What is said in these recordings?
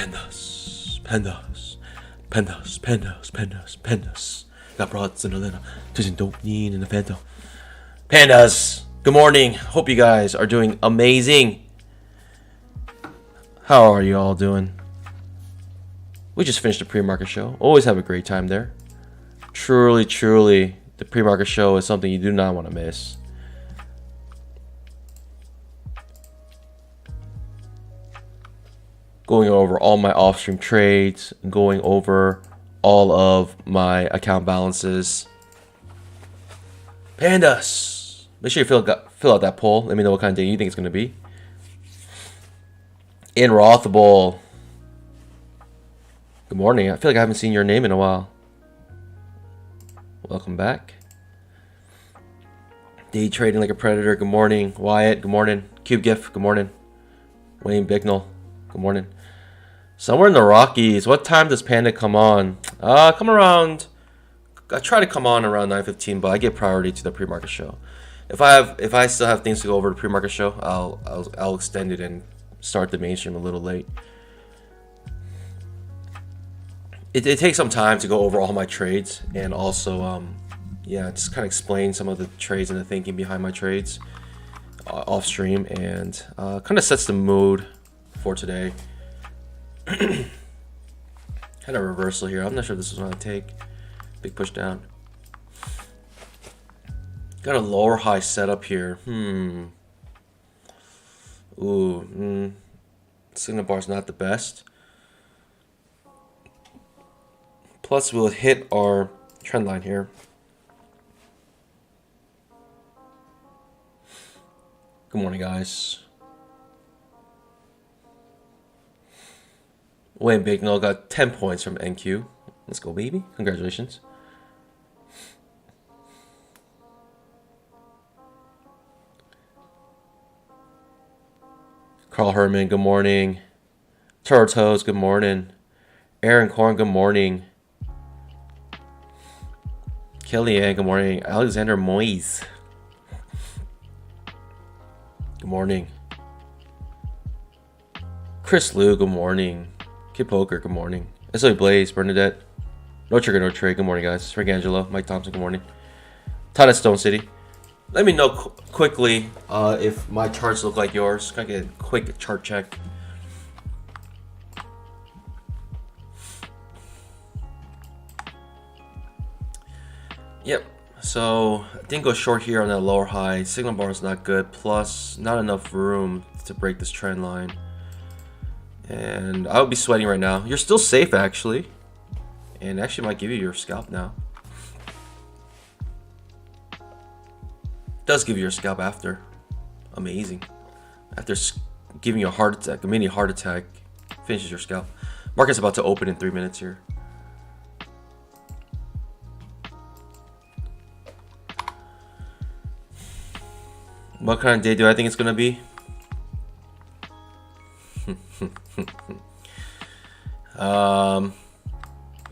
Pandas, pandas, pandas, pandas, pandas, pandas. Got broads in Atlanta, touching dope need in the Phantom. Pandas, good morning. Hope you guys are doing amazing. How are you all doing? We just finished the pre-market show. Always have a great time there. Truly, truly, the pre-market show is something you do not want to miss. Going over all my off-stream trades, going over all of my account balances. Pandas, make sure you fill out that poll. Let me know what kind of day you think it's going to be. In Rothable, good morning. I feel like I haven't seen your name in a while. Welcome back. Day trading like a predator. Good morning, Wyatt. Good morning, Cube Gift. Good morning, Wayne Bignell. Good morning. Somewhere in the Rockies. What time does Panda come on? Come around. I try to come on around 9:15, but I give priority to the pre-market show. If I still have things to go over the pre-market show, I'll extend it and start the mainstream a little late. It takes some time to go over all my trades and also just kind of explain some of the trades and the thinking behind my trades off stream, and kind of sets the mood for today. Kind of reversal here. I'm not sure if this is what I take. Big push down. Got a lower high setup here. Signal bar's not the best. Plus we'll hit our trend line here. Good morning, guys. Wayne Bignell got 10 points from NQ. Let's go, baby. Congratulations. Carl Herman, good morning. Turtles, good morning. Aaron Korn, good morning. Kellyanne, good morning. Alexander Moise, good morning. Chris Liu, good morning. Kid Poker, good morning. SOE Blaze, Bernadette. No Trigger, No Trade, good morning, guys. Frank Angelo, Mike Thompson, good morning. Todd at Stone City. Let me know quickly if my charts look like yours. Can I get a quick chart check? Yep, so I didn't go short here on that lower high. Signal bar is not good, plus not enough room to break this trend line. And I would be sweating right now. You're still safe, actually. And actually might give you your scalp now. Does give you your scalp after. Amazing. After giving you a heart attack, a mini heart attack, finishes your scalp. Market's about to open in 3 minutes here. What kind of day do I think it's gonna be?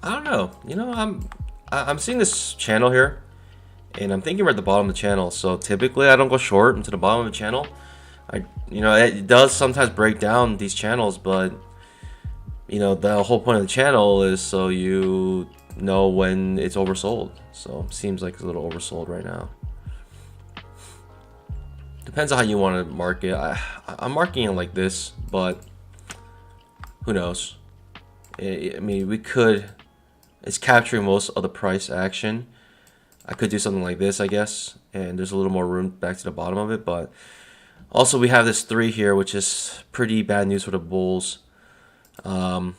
I don't know. You know, I'm seeing this channel here, and I'm thinking we're at the bottom of the channel. So typically, I don't go short into the bottom of the channel. It does sometimes break down these channels, but the whole point of the channel is so you know when it's oversold. So it seems like it's a little oversold right now. Depends on how you want to mark it. I'm marking it like this, but who knows? I mean, it's capturing most of the price action. I could do something like this, I guess, and there's a little more room back to the bottom of it. But also we have this 3 here, which is pretty bad news for the bulls. Yeah,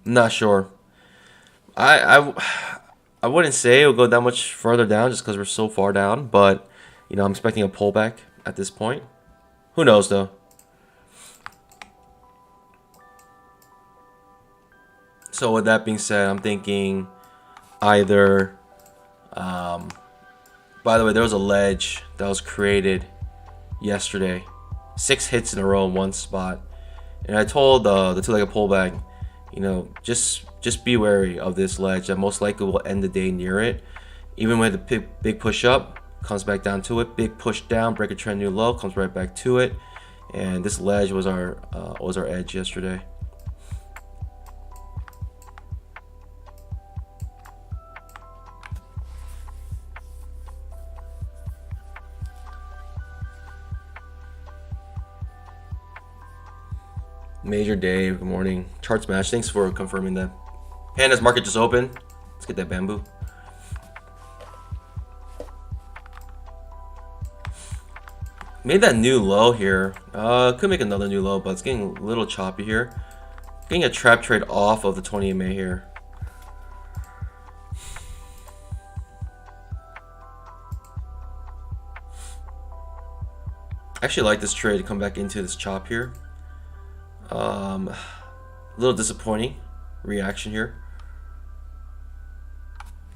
I'm not sure. I wouldn't say it'll go that much further down just because we're so far down, but I'm expecting a pullback at this point. Who knows though? So with that being said, I'm thinking either by the way, there was a ledge that was created yesterday. 6 hits in a row in one spot. And I told the two-legged pullback, just be wary of this ledge that most likely will end the day near it. Even with a big push up, comes back down to it. Big push down, break a trend new low, comes right back to it. And this ledge was our edge yesterday. Major Dave, good morning. Charts match, thanks for confirming that. Panda's market just opened. Let's get that bamboo. Made that new low here. Could make another new low, but it's getting a little choppy here. Getting a trap trade off of the 20 EMA here. I actually like this trade to come back into this chop here. A little disappointing reaction here.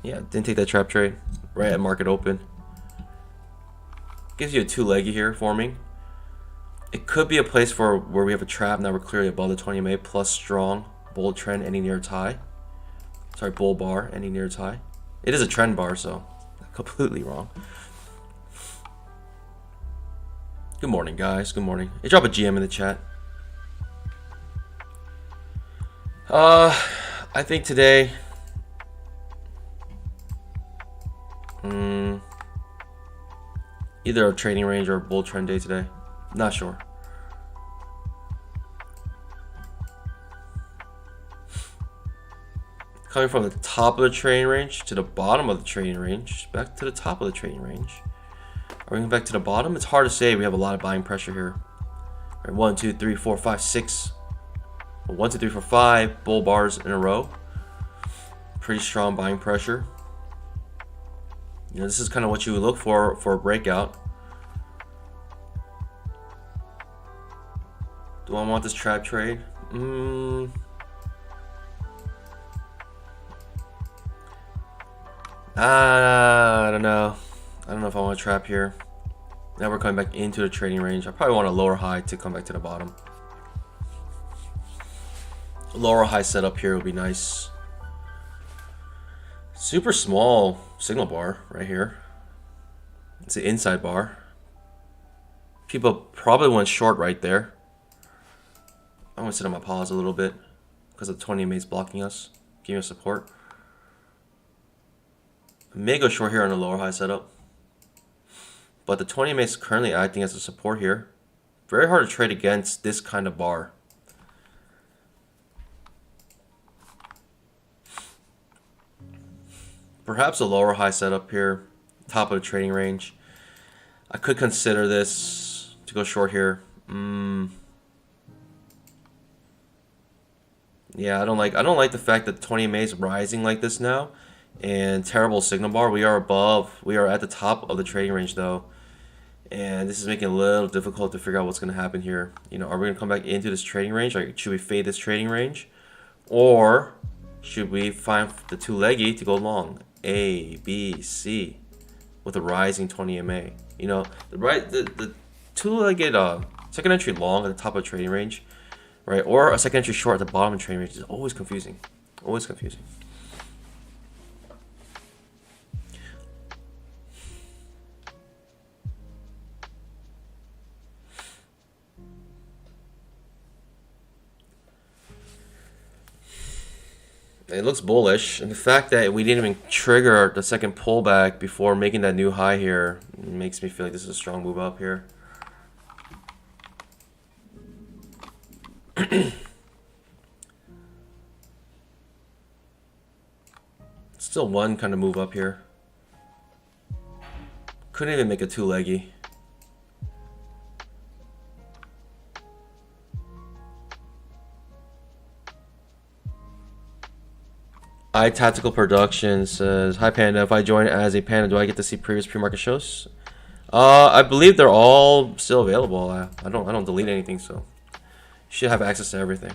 Yeah, didn't take that trap trade right at market open. Gives you a two-leggy here forming. It could be a place for where we have a trap. Now we're clearly above the 20 MA plus strong bull trend ending near its high. Sorry, bull bar ending near its high. It is a trend bar, so completely wrong. Good morning, guys. Good morning. Hey, drop a GM in the chat. I think today, either a trading range or a bull trend day today. Not sure. Coming from the top of the trading range to the bottom of the trading range, back to the top of the trading range. Are we going back to the bottom? It's hard to say. We have a lot of buying pressure here. All right, 1, 2, 3, 4, 5, 6. 1, 2, 3, 4, 5 bull bars in a row. Pretty strong buying pressure. You know, this is kind of what you would look for a breakout. Do I want this trap trade? I don't know. I don't know if I want to trap here. Now we're coming back into the trading range. I probably want a lower high to come back to the bottom. Lower high setup here would be nice. Super small signal bar right here. It's the inside bar. People probably went short right there. I'm gonna sit on my pause a little bit because the 20 MA is blocking us, giving us support. I may go short here on the lower high setup, but the 20 MA is currently acting as a support here. Very hard to trade against this kind of bar. Perhaps a lower high setup here, top of the trading range. I could consider this to go short here. Yeah, I don't like the fact that 20 MA is rising like this now, and terrible signal bar. We are at the top of the trading range though, and this is making it a little difficult to figure out what's going to happen here. You know, are we going to come back into this trading range? Like, should we fade this trading range, or should we find the two-leggy to go long? A, B, C, with a rising 20 MA. You know, the two-legged second entry long at the top of the trading range, right? Or a second entry short at the bottom of the trading range is always confusing. Always confusing. It looks bullish, and the fact that we didn't even trigger the second pullback before making that new high here makes me feel like this is a strong move up here. Still one kind of move up here. Couldn't even make a two-leggy. Tactical Production says, "Hi Panda, if I join as a Panda, do I get to see previous pre-market shows?" I believe they're all still available. I don't delete anything, so you should have access to everything.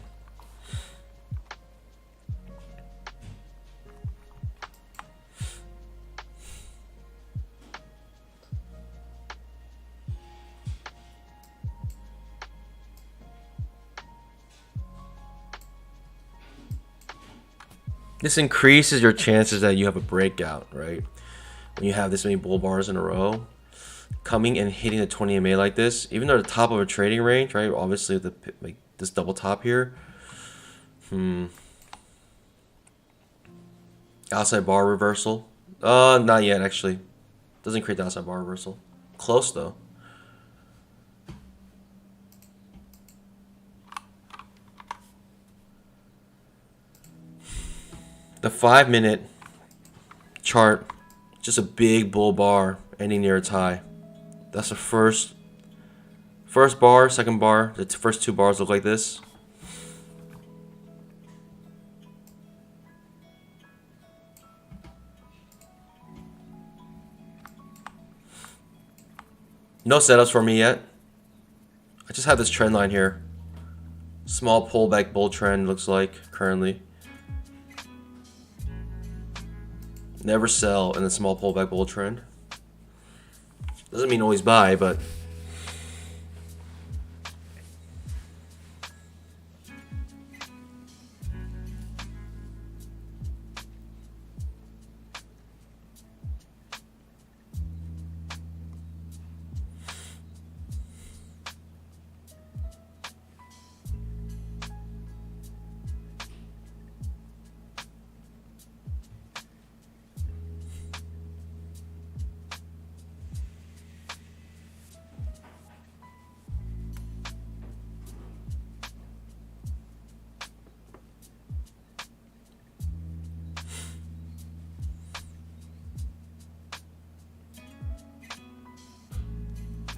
This increases your chances that you have a breakout, right? when you have this many bull bars in a row, coming and hitting the 20 MA like this, even though the top of a trading range, right? Obviously, the like this double top here. Outside bar reversal. Not yet actually. Doesn't create the outside bar reversal. Close though. The 5-minute chart, just a big bull bar ending near its high. That's the first bar, second bar. The first two bars look like this. No setups for me yet. I just have this trend line here. Small pullback bull trend looks like currently. Never sell in the small pullback bull trend. Doesn't mean always buy, but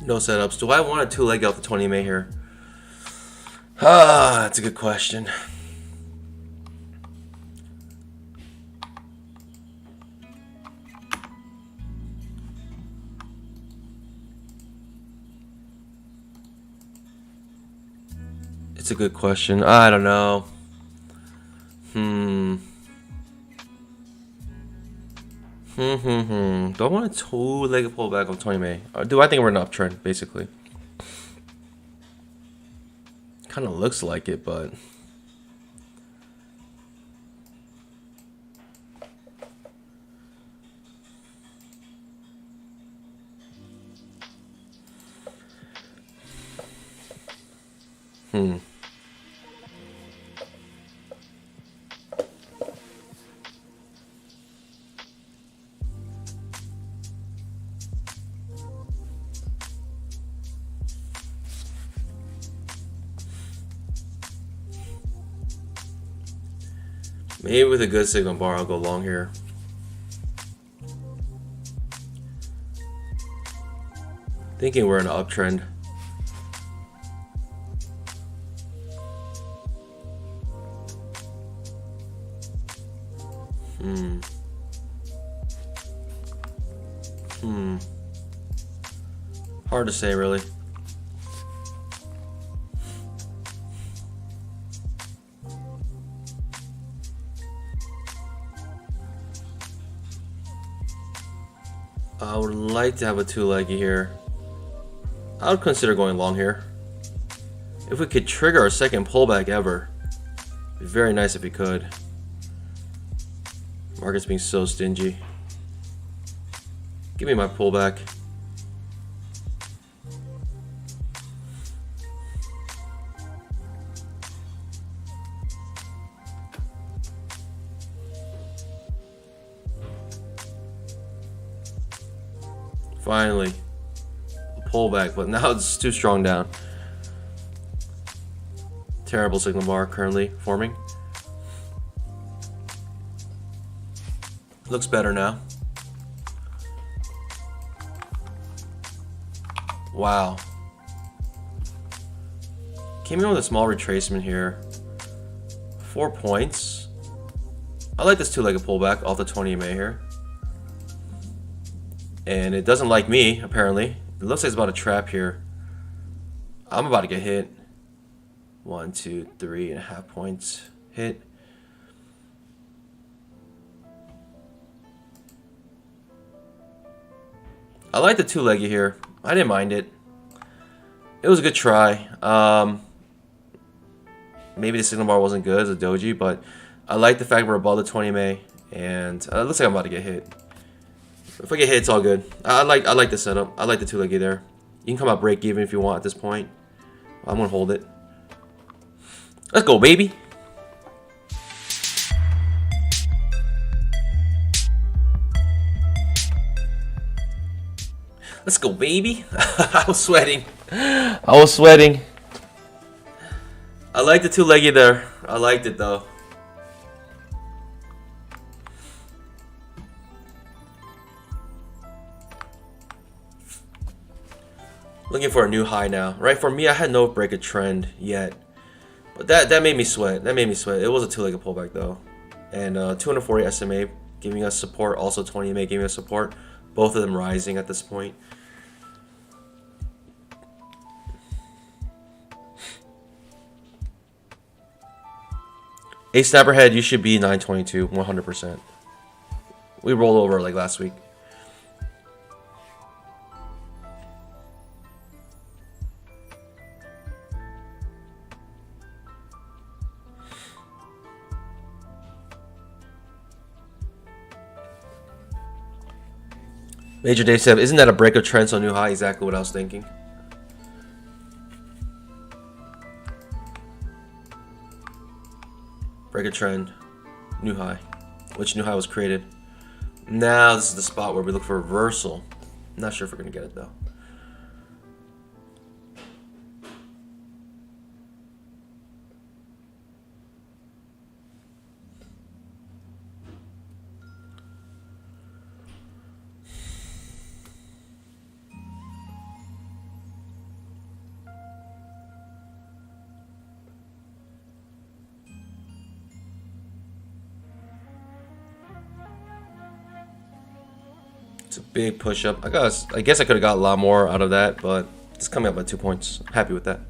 no setups. Do I want a two-leg out the 20 MA here? That's a good question. It's a good question. I don't know. Do I want a two-legged pullback on 20 MA? Or do I think we're in an uptrend, basically? Kind of looks like it, but maybe with a good signal bar, I'll go long here. Thinking we're in an uptrend. Hard to say, really. I would like to have a two-leggy here. I would consider going long here. If we could trigger our second pullback ever, it'd be very nice if we could. Market's being so stingy. Give me my pullback. Finally, a pullback, but now it's too strong down. Terrible signal bar currently forming. Looks better now. Wow. Came in with a small retracement here. 4 points. I like this two-legged pullback off the 20 MA here. And it doesn't like me, apparently. It looks like it's about a trap here. I'm about to get hit. 1, 2, 3.5 points hit. I like the two-leggy here. I didn't mind it. It was a good try. Maybe the signal bar wasn't good as a doji, but I like the fact we're above the 20 MA. And it looks like I'm about to get hit. If I get hit, it's all good. I like the setup. I like the two leggy there. You can come out break even if you want at this point. I'm gonna hold it. Let's go, baby. Let's go, baby. I was sweating. I was sweating. I like the two leggy there. I liked it though. Looking for a new high now, right? For me, I had no break a trend yet, but that made me sweat. That made me sweat. It was a two-legged pullback though, and 240 SMA giving us support. Also 20 MA giving us support. Both of them rising at this point. A snapper head, you should be 922, 100%. We rolled over like last week. Major Dave said, isn't that a break of trend, so new high? Exactly what I was thinking. Break a trend, new high. Which new high was created? Now this is the spot where we look for reversal. I'm not sure if we're gonna get it though. It's a big push up. I guess I could have got a lot more out of that, but it's coming up by 2 points. Happy with that.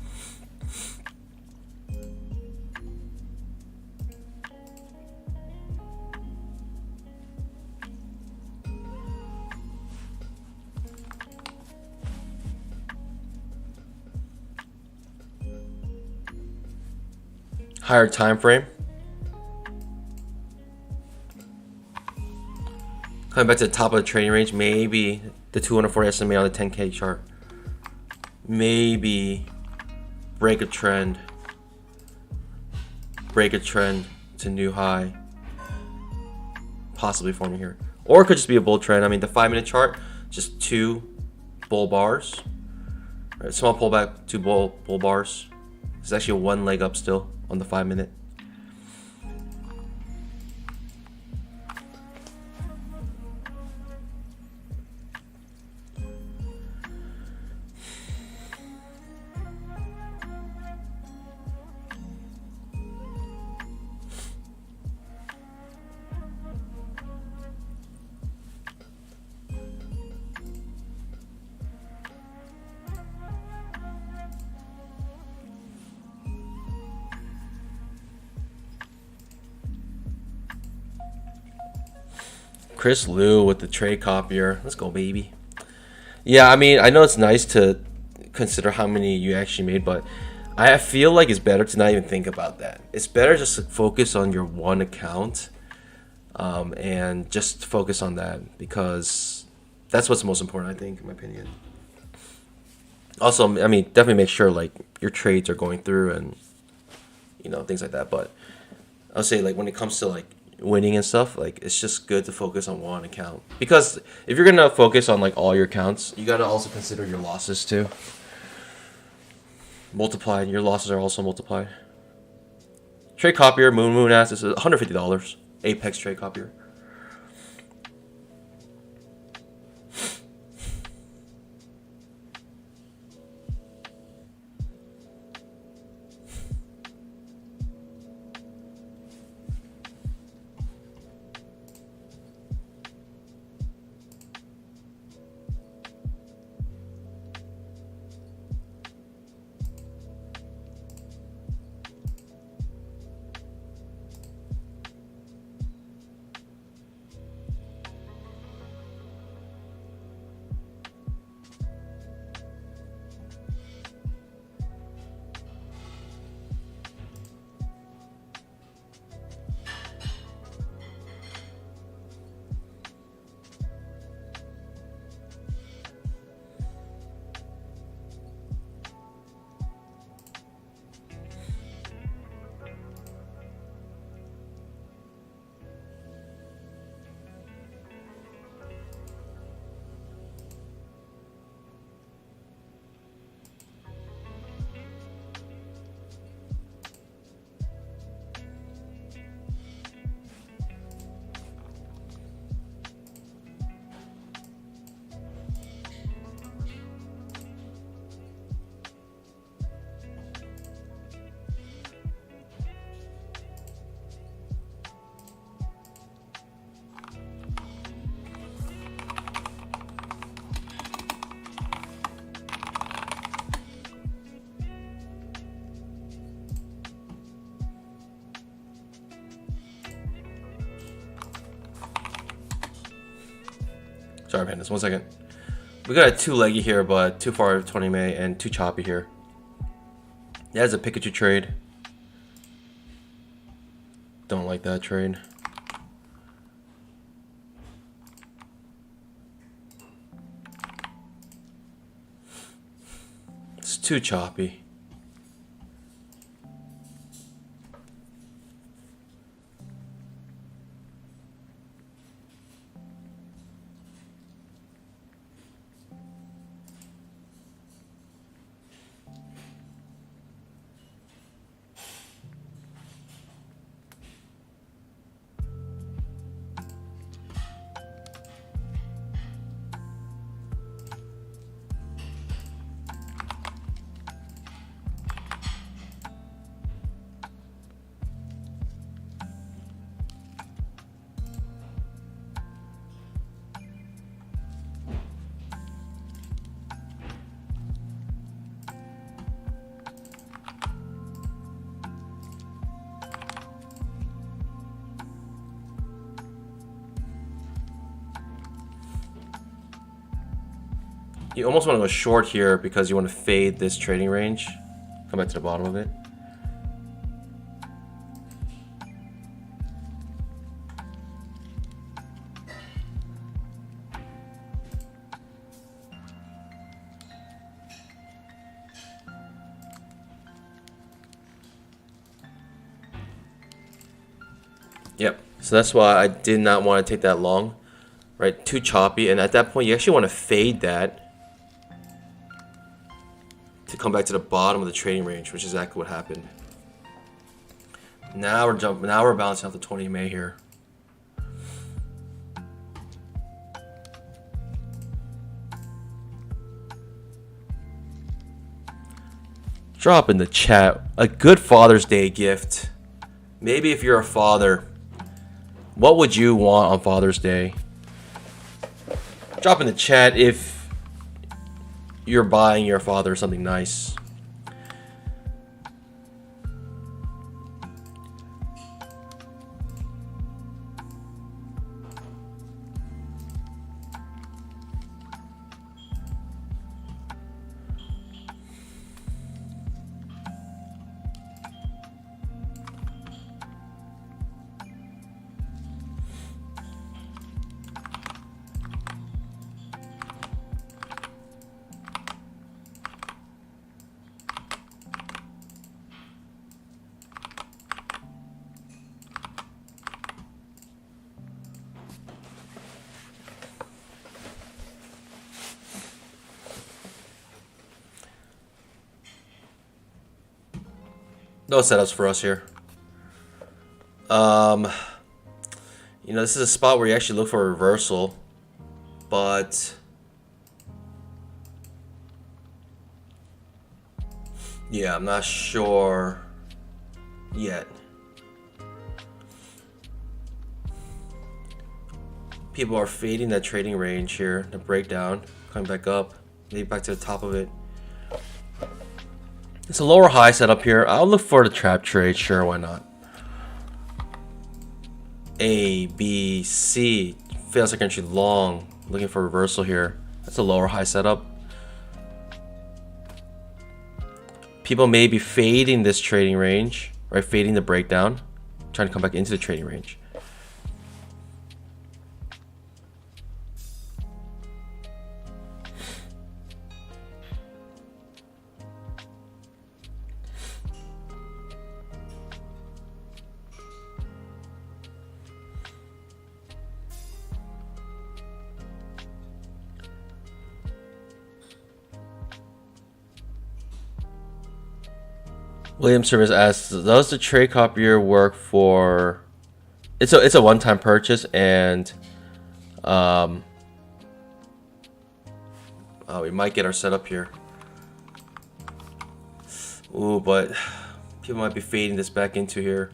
Higher time frame. Coming back to the top of the trading range, maybe the 240 SMA on the 10K chart. Maybe break a trend. Break a trend to new high. Possibly forming here. Or it could just be a bull trend. I mean, the 5-minute chart, just 2 bull bars. Right, small pullback, 2 bull bars. There's actually 1 leg up still on the 5-minute. Chris Liu with the trade copier. Let's go, baby. Yeah, I mean, I know it's nice to consider how many you actually made, but I feel like it's better to not even think about that. It's better just to focus on your one account and just focus on that, because that's what's most important, I think, in my opinion. Also, I mean, definitely make sure like your trades are going through and, you know, things like that. But I'll say, like, when it comes to like winning and stuff, like, it's just good to focus on one account, because if you're gonna focus on like all your accounts, you gotta also consider your losses too. Multiplied, your losses are also multiplied. Trade copier, moon ass, this is $150. Apex trade copier. Sorry, pandas. 1 second. We got a too leggy here, but too far 20 MA and too choppy here. That is a Pikachu trade. Don't like that trade. It's too choppy. You almost want to go short here because you want to fade this trading range. Come back to the bottom of it. Yep. So that's why I did not want to take that long. Right? Too choppy. And at that point, you actually want to fade that to come back to the bottom of the trading range, which is exactly what happened. Now we're jumping. Now we're balancing out the 20 MA here. Drop in the chat a good Father's Day gift. Maybe if you're a father, what would you want on Father's Day? Drop in the chat if you're buying your father something nice. No setups for us here. You know, this is a spot where you actually look for a reversal, but yeah, I'm not sure yet. People are fading that trading range here, the breakdown, coming back up, maybe back to the top of it. It's a lower high setup here. I'll look for the trap trade. Sure, why not? A, B, C. Failed second entry long. Looking for reversal here. That's a lower high setup. People may be fading this trading range, right? Fading the breakdown. Trying to come back into the trading range. William Service asks, does the trade copier work for... It's a one-time purchase, and we might get our setup here. Ooh, but people might be fading this back into here.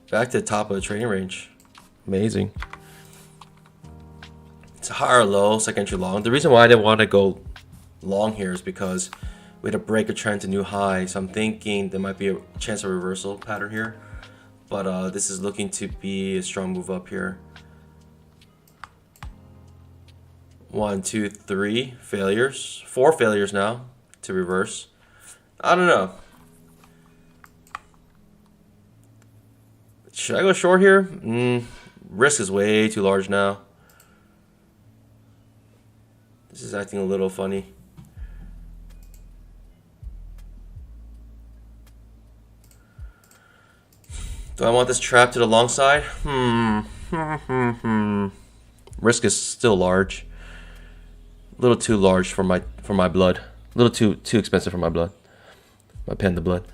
Back to the top of the trading range. Amazing. It's a high or low, second entry long. The reason why I didn't want to go long here is because we had to break a trend to new high. So I'm thinking there might be a chance of reversal pattern here. But this is looking to be a strong move up here. 1, 2, 3 failures. 4 failures now to reverse. I don't know. Should I go short here? Risk is way too large now. This is acting a little funny. Do I want this trap to the long side? Risk is still large. A little too large for my blood. A little too expensive for my blood. My panda blood.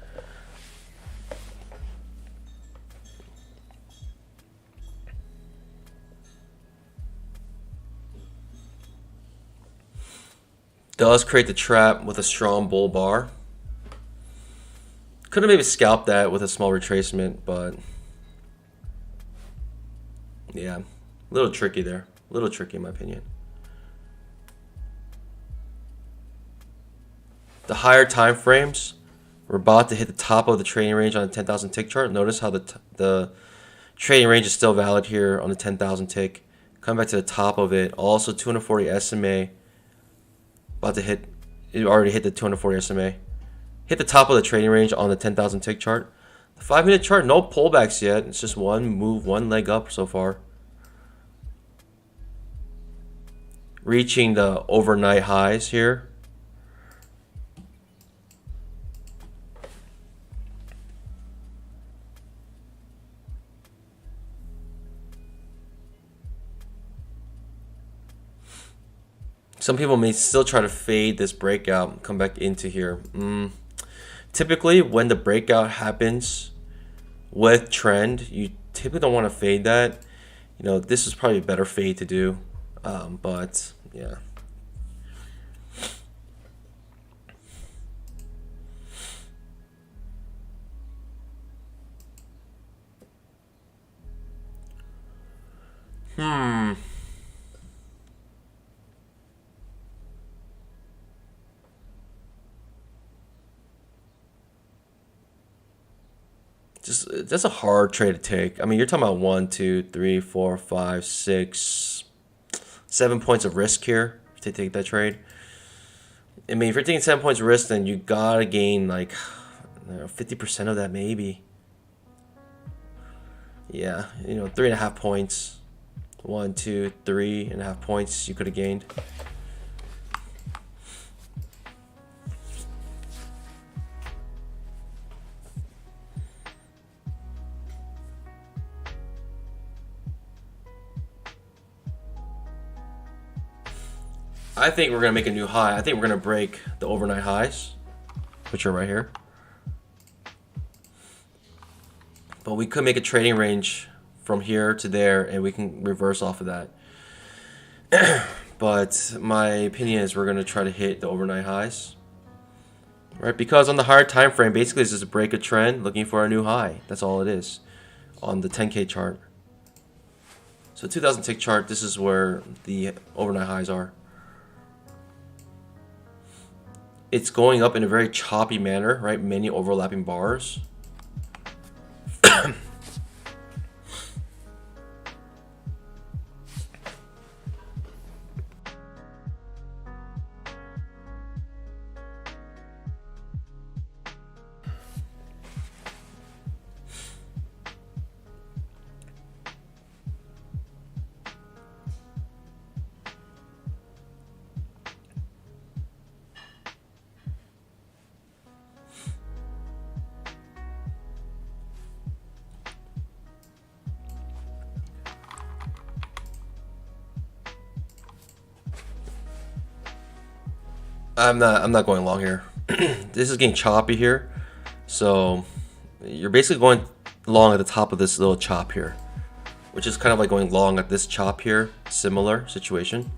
Does create the trap with a strong bull bar. Could have maybe scalped that with a small retracement, but yeah, a little tricky there. A little tricky in my opinion. The higher time frames, we're about to hit the top of the trading range on the 10,000 tick chart. Notice how the trading range is still valid here on the 10,000 tick. Come back to the top of it. Also 240 SMA. About to hit, it already hit the 240 SMA. Hit the top of the trading range on the 10,000 tick chart. The 5-minute chart, no pullbacks yet. It's just one move, one leg up so far. Reaching the overnight highs here. Some people may still try to fade this breakout, come back into here. Typically, when the breakout happens with trend, you typically don't want to fade that. You know, this is probably a better fade to do. But yeah. That's a hard trade to take. I mean, you're talking about 1, 2, 3, 4, 5, 6, 7 points of risk here to take that trade. I mean, if you're taking 7 points of risk, then you gotta gain like 50% of that, maybe. Yeah, 3.5 points. 1, 2, 3.5 points you could have gained. I think we're going to make a new high. I think we're going to break the overnight highs, which are right here. But we could make a trading range from here to there, and we can reverse off of that. But my opinion is we're going to try to hit the overnight highs. Right? Because on the higher time frame, basically it's just a break a trend looking for a new high. That's all it is on the 10K chart. So 2000 tick chart, this is where the overnight highs are. It's going up in a very choppy manner, right? Many overlapping bars. I'm not going long here. This is getting choppy here. So you're basically going long at the top of this little chop here, which is kind of like going long at this chop here. Similar situation.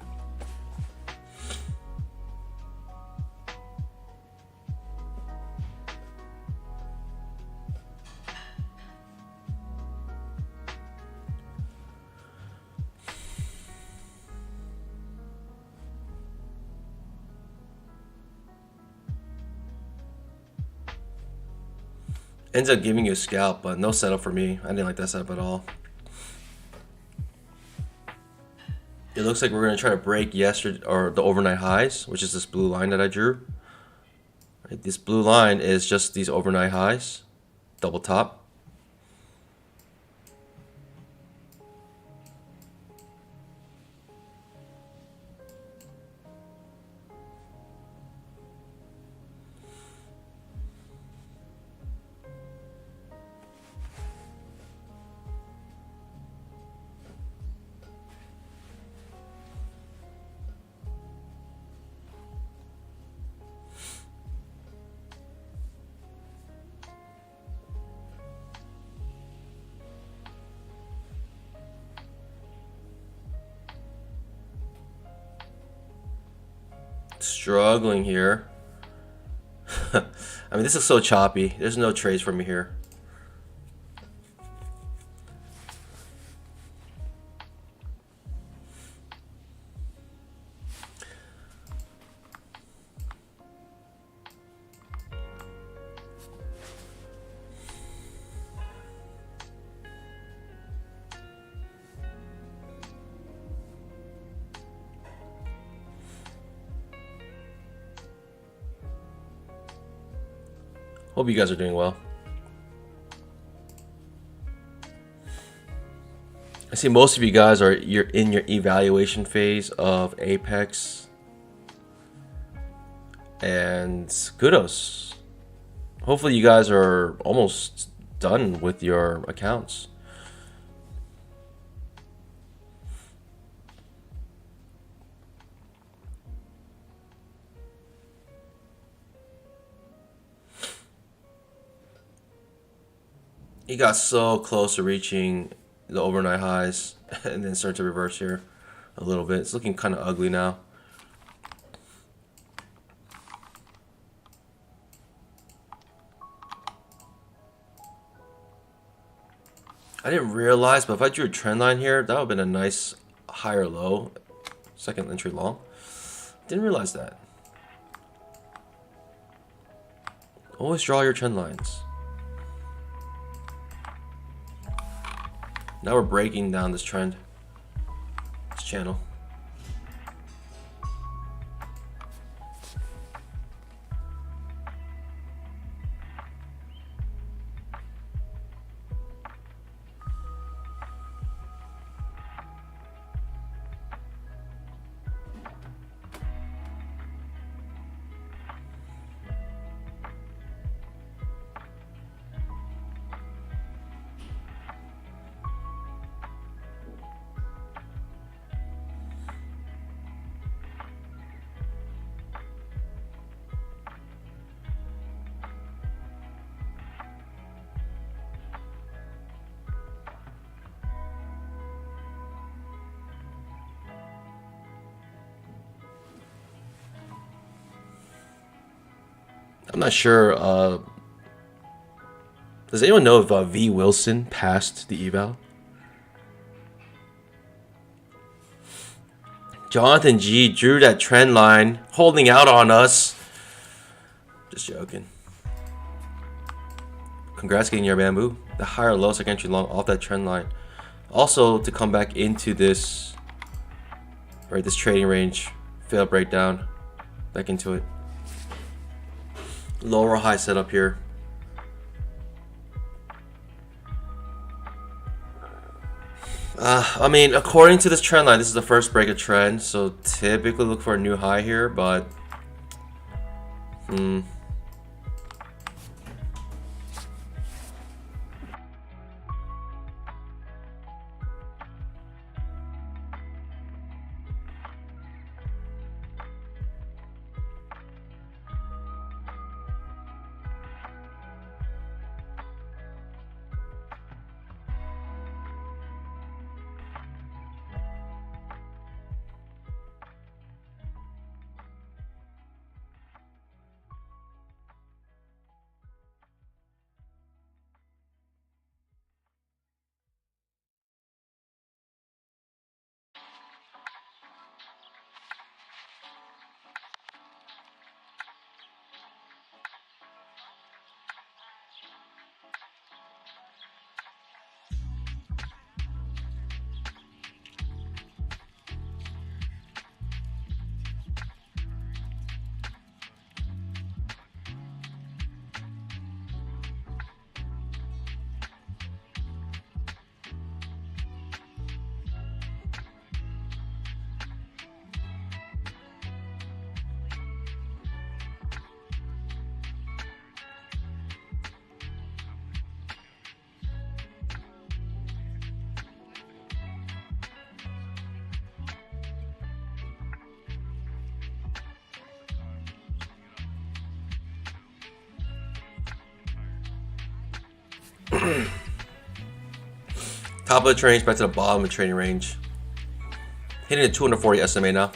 Ends up giving you a scalp, but no setup for me. I didn't like that setup at all. It looks like we're going to try to break yesterday or the overnight highs, which is this blue line that I drew. Right, this blue line is just these overnight highs, double top. Struggling here. I mean, this is so choppy. There's no trades for me here. Hope you guys are doing well. I see most of you guys you're in your evaluation phase of Apex. And kudos. Hopefully you guys are almost done with your accounts. He got so close to reaching the overnight highs and then start to reverse here a little bit. It's looking kind of ugly now. I didn't realize, but if I drew a trend line here, that would have been a nice higher low, second entry long. Didn't realize that. Always draw your trend lines. Now we're breaking down this trend, this channel. I'm not sure. Does anyone know if V. Wilson passed the eval? Jonathan G. drew that trend line, holding out on us. Just joking. Congrats getting your bamboo. The higher low second entry long off that trend line. Also to come back into this, right, this trading range, fail breakdown, back into it. Lower high setup here. I mean, according to this trend line, this is the first break of trend, so typically look for a new high here, but Top of the trading range back to the bottom of the trading range. Hitting the 240 SMA now.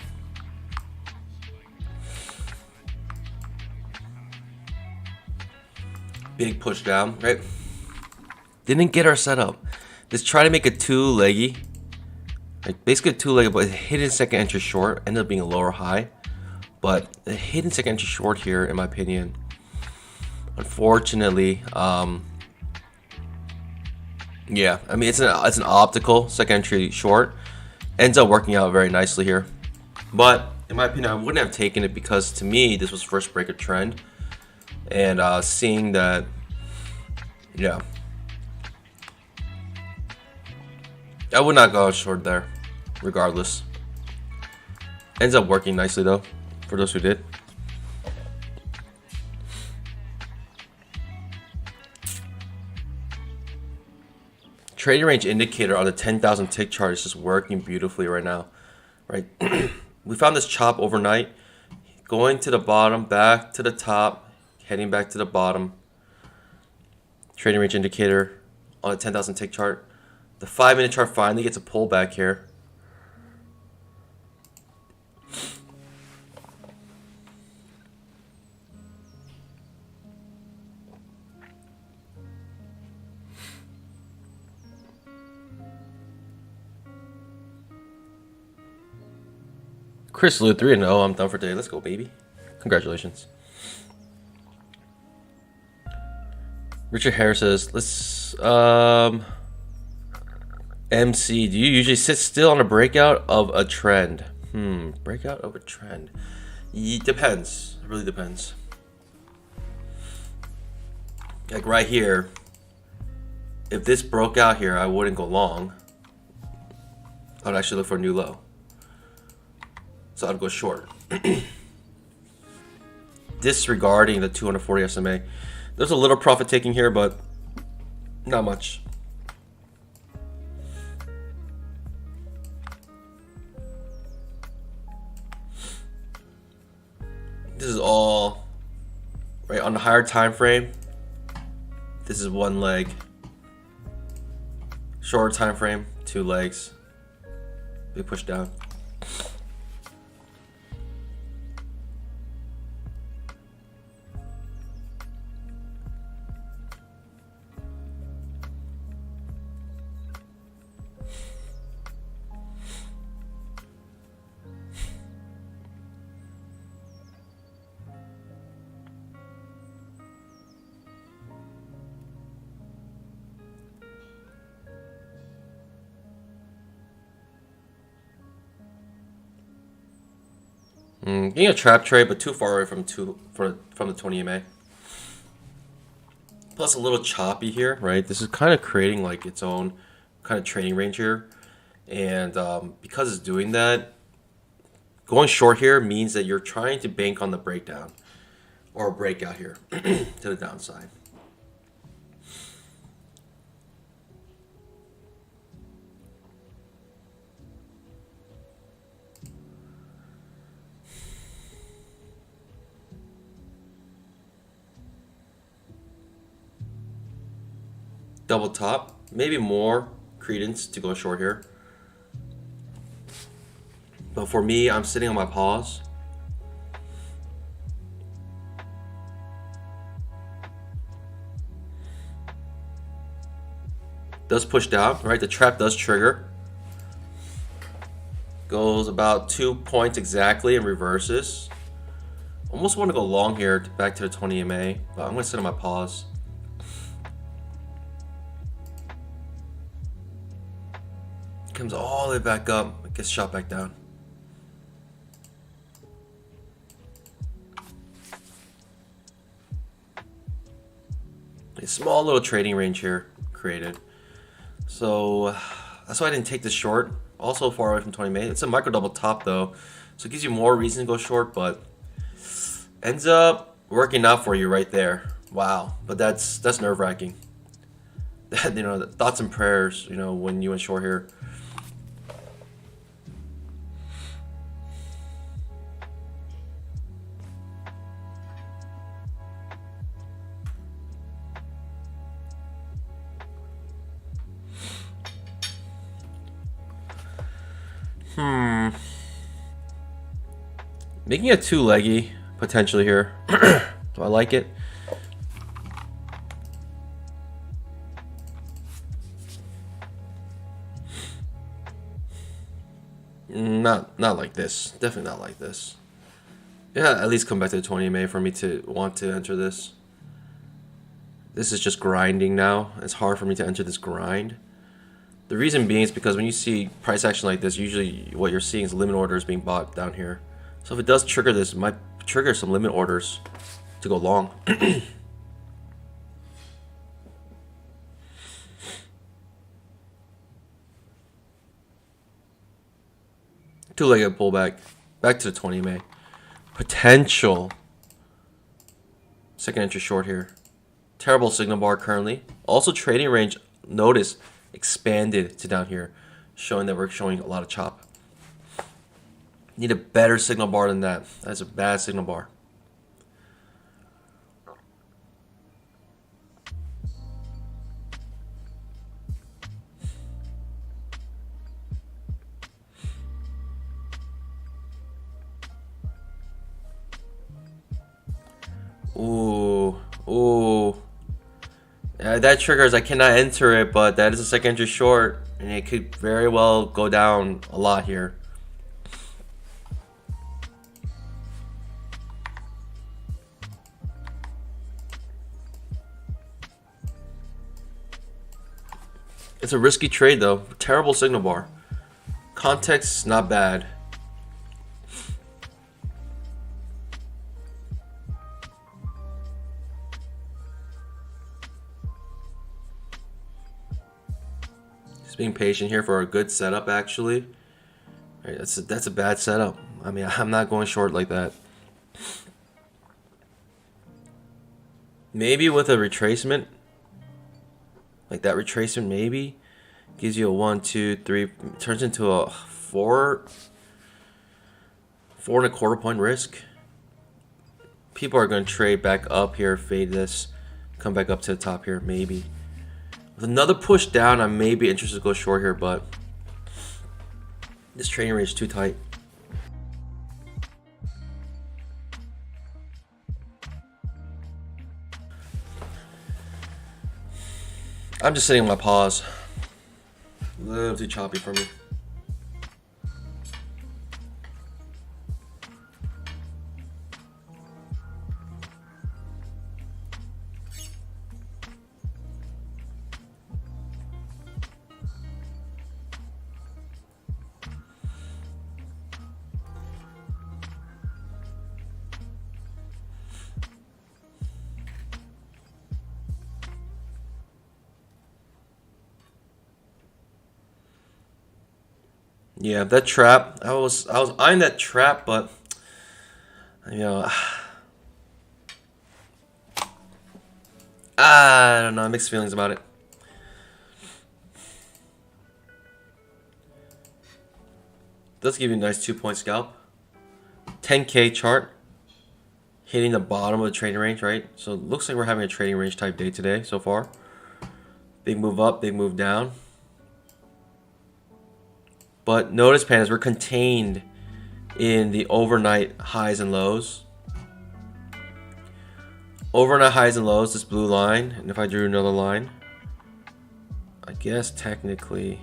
Big push down, right? Didn't get our setup. Just try to make a two-leggy. Like basically a two-leggy, but a hidden second entry short. Ended up being a lower high. But a hidden second entry short here, in my opinion. Unfortunately, yeah, I mean it's an optical second entry short. Ends up working out very nicely here. But in my opinion, I wouldn't have taken it because to me this was first break of trend. And seeing that, yeah, I would not go short there, regardless. Ends up working nicely though, for those who did. Trading range indicator on the 10,000 tick chart is just working beautifully right now, right? We found this chop overnight, going to the bottom, back to the top, heading back to the bottom. Trading range indicator on the 10,000 tick chart. The 5-minute chart finally gets a pullback here. Chris Lou 3-0. I'm done for today. Let's go, baby. Congratulations. Richard Harris says, let's MC, do you usually sit still on a breakout of a trend? Breakout of a trend. It depends. It really depends. Like right here, if this broke out here, I wouldn't go long. I would actually look for a new low. So I'd go short. Disregarding the 240 SMA. There's a little profit taking here, but not much. This is all right on the higher time frame. This is one leg. Shorter time frame, 2 legs. Big push down. Getting a trap trade, but too far away from the 20 MA. Plus a little choppy here, right? This is kind of creating like its own kind of trading range here, and because it's doing that, going short here means that you're trying to bank on the breakdown or a breakout here to the downside. Double top, maybe more credence to go short here. But for me, I'm sitting on my pause. Does push down, right? The trap does trigger. Goes about 2 points exactly and reverses. Almost want to go long here back to the 20 MA, but I'm going to sit on my pause. Comes all the way back up, gets shot back down. A small little trading range here created. So that's why I didn't take this short. Also far away from 20 MA. It's a micro double top though, so it gives you more reason to go short, but ends up working out for you right there. Wow, but that's nerve-wracking. You know, thoughts and prayers. You know, when you went short here. Making it too leggy potentially here. Do I like it? Not like this. Definitely not like this. Yeah, at least come back to the 20 MA for me to want to enter this. This is just grinding now. It's hard for me to enter this grind. The reason being is because when you see price action like this, usually what you're seeing is limit orders being bought down here. So if it does trigger this, it might trigger some limit orders to go long. Two-legged pullback. Back to the 20 MA. Potential. Second entry short here. Terrible signal bar currently. Also trading range, notice, expanded to down here, showing that we're showing a lot of chop. Need a better signal bar than that. That's a bad signal bar. Ooh. That triggers, I cannot enter it, but that is a second entry short, and it could very well go down a lot here. It's a risky trade though. Terrible signal bar. Context, not bad. Being patient here for a good setup actually. Right, that's a bad setup. I mean, I'm not going short like that. Maybe with a retracement, like that retracement maybe gives you a 1, 2, 3, turns into a 4.25 point risk. People are going to trade back up here, fade this, come back up to the top here maybe. With another push down, I may be interested to go short here, but this trading range is too tight. I'm just sitting on my pause. A little too choppy for me. Yeah, that trap. I was eyeing that trap, but you know, I don't know. Mixed feelings about it. Does give you a nice 2-point scalp. 10K chart hitting the bottom of the trading range, right? So it looks like we're having a trading range type day today so far. Big move up, big move down. But notice, pandas, we're contained in the overnight highs and lows. Overnight highs and lows, this blue line. And if I drew another line, I guess technically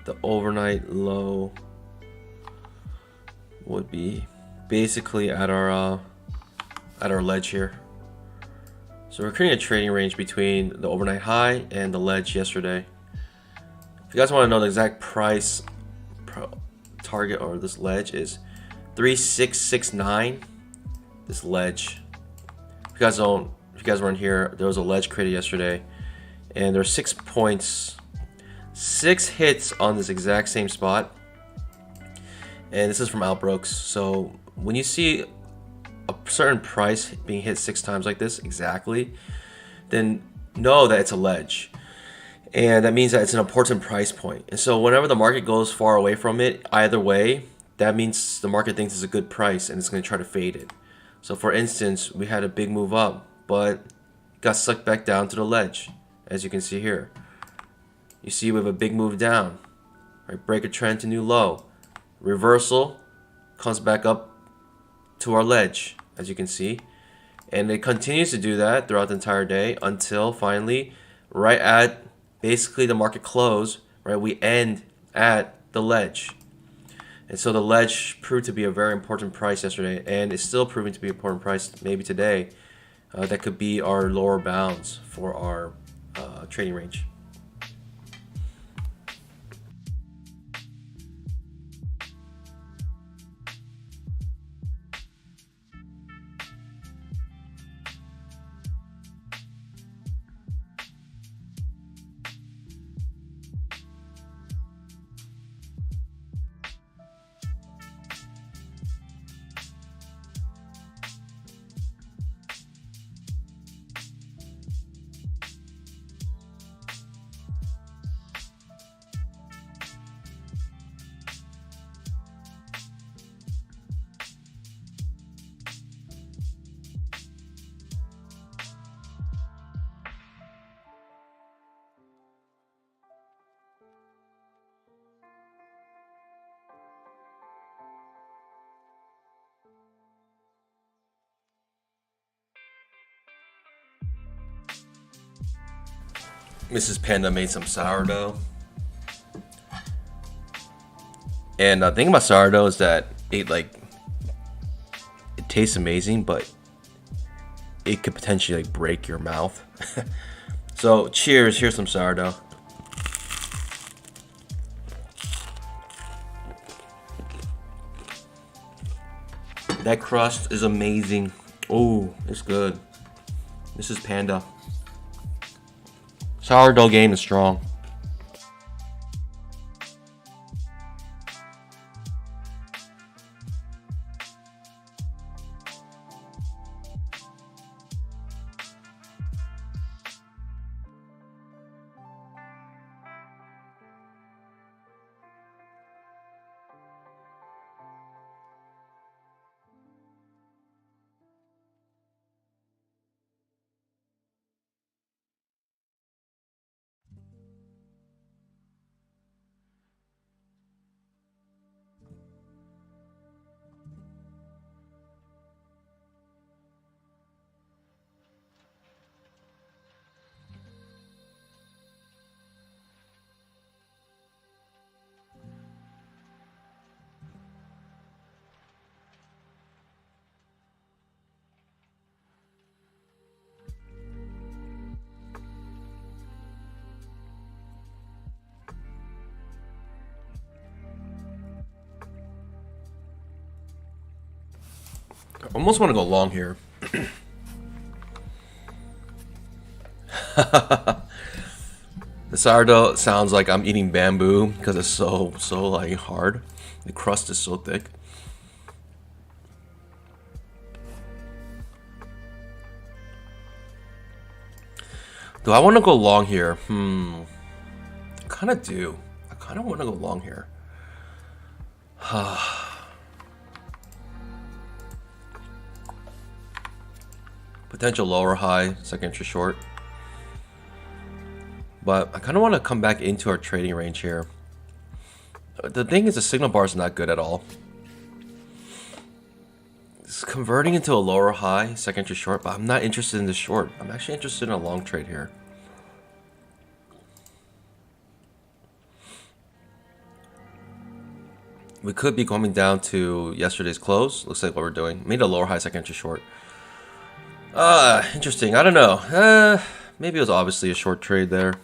the overnight low would be basically at our ledge here. So we're creating a trading range between the overnight high and the ledge yesterday. If you guys want to know the exact price target or this ledge is 3669. This ledge. If you guys weren't here, there was a ledge created yesterday, and there's 6 points, 6 hits on this exact same spot. And this is from Outbrooks. So when you see a certain price being hit 6 times like this exactly, then know that it's a ledge. And that means that it's an important price point. And so whenever the market goes far away from it, either way, that means the market thinks it's a good price and it's going to try to fade it. So for instance, we had a big move up, but got sucked back down to the ledge, as you can see here. You see we have a big move down. right? Break a trend to new low. Reversal, comes back up to our ledge, as you can see. And it continues to do that throughout the entire day until finally, right at basically the market close, right, we end at the ledge. And so the ledge proved to be a very important price yesterday, and it's still proving to be an important price maybe today. That could be our lower bounds for our trading range. Mrs. Panda made some sourdough. And the thing about sourdough is that it tastes amazing, but it could potentially break your mouth. So cheers, here's some sourdough. That crust is amazing. Oh, it's good. This is Panda. Sourdough game is strong. I almost want to go long here. The sourdough sounds like I'm eating bamboo because it's so like hard. The crust is so thick. Do I want to go long here? I kind of do. I kind of want to go long here. Potential lower high, second entry short. But I kind of want to come back into our trading range here. The thing is, the signal bar is not good at all. It's converting into a lower high, second entry short, but I'm not interested in the short. I'm actually interested in a long trade here. We could be coming down to yesterday's close. Looks like what we're doing. Made a lower high, second entry short. Interesting. I don't know. Maybe it was obviously a short trade there.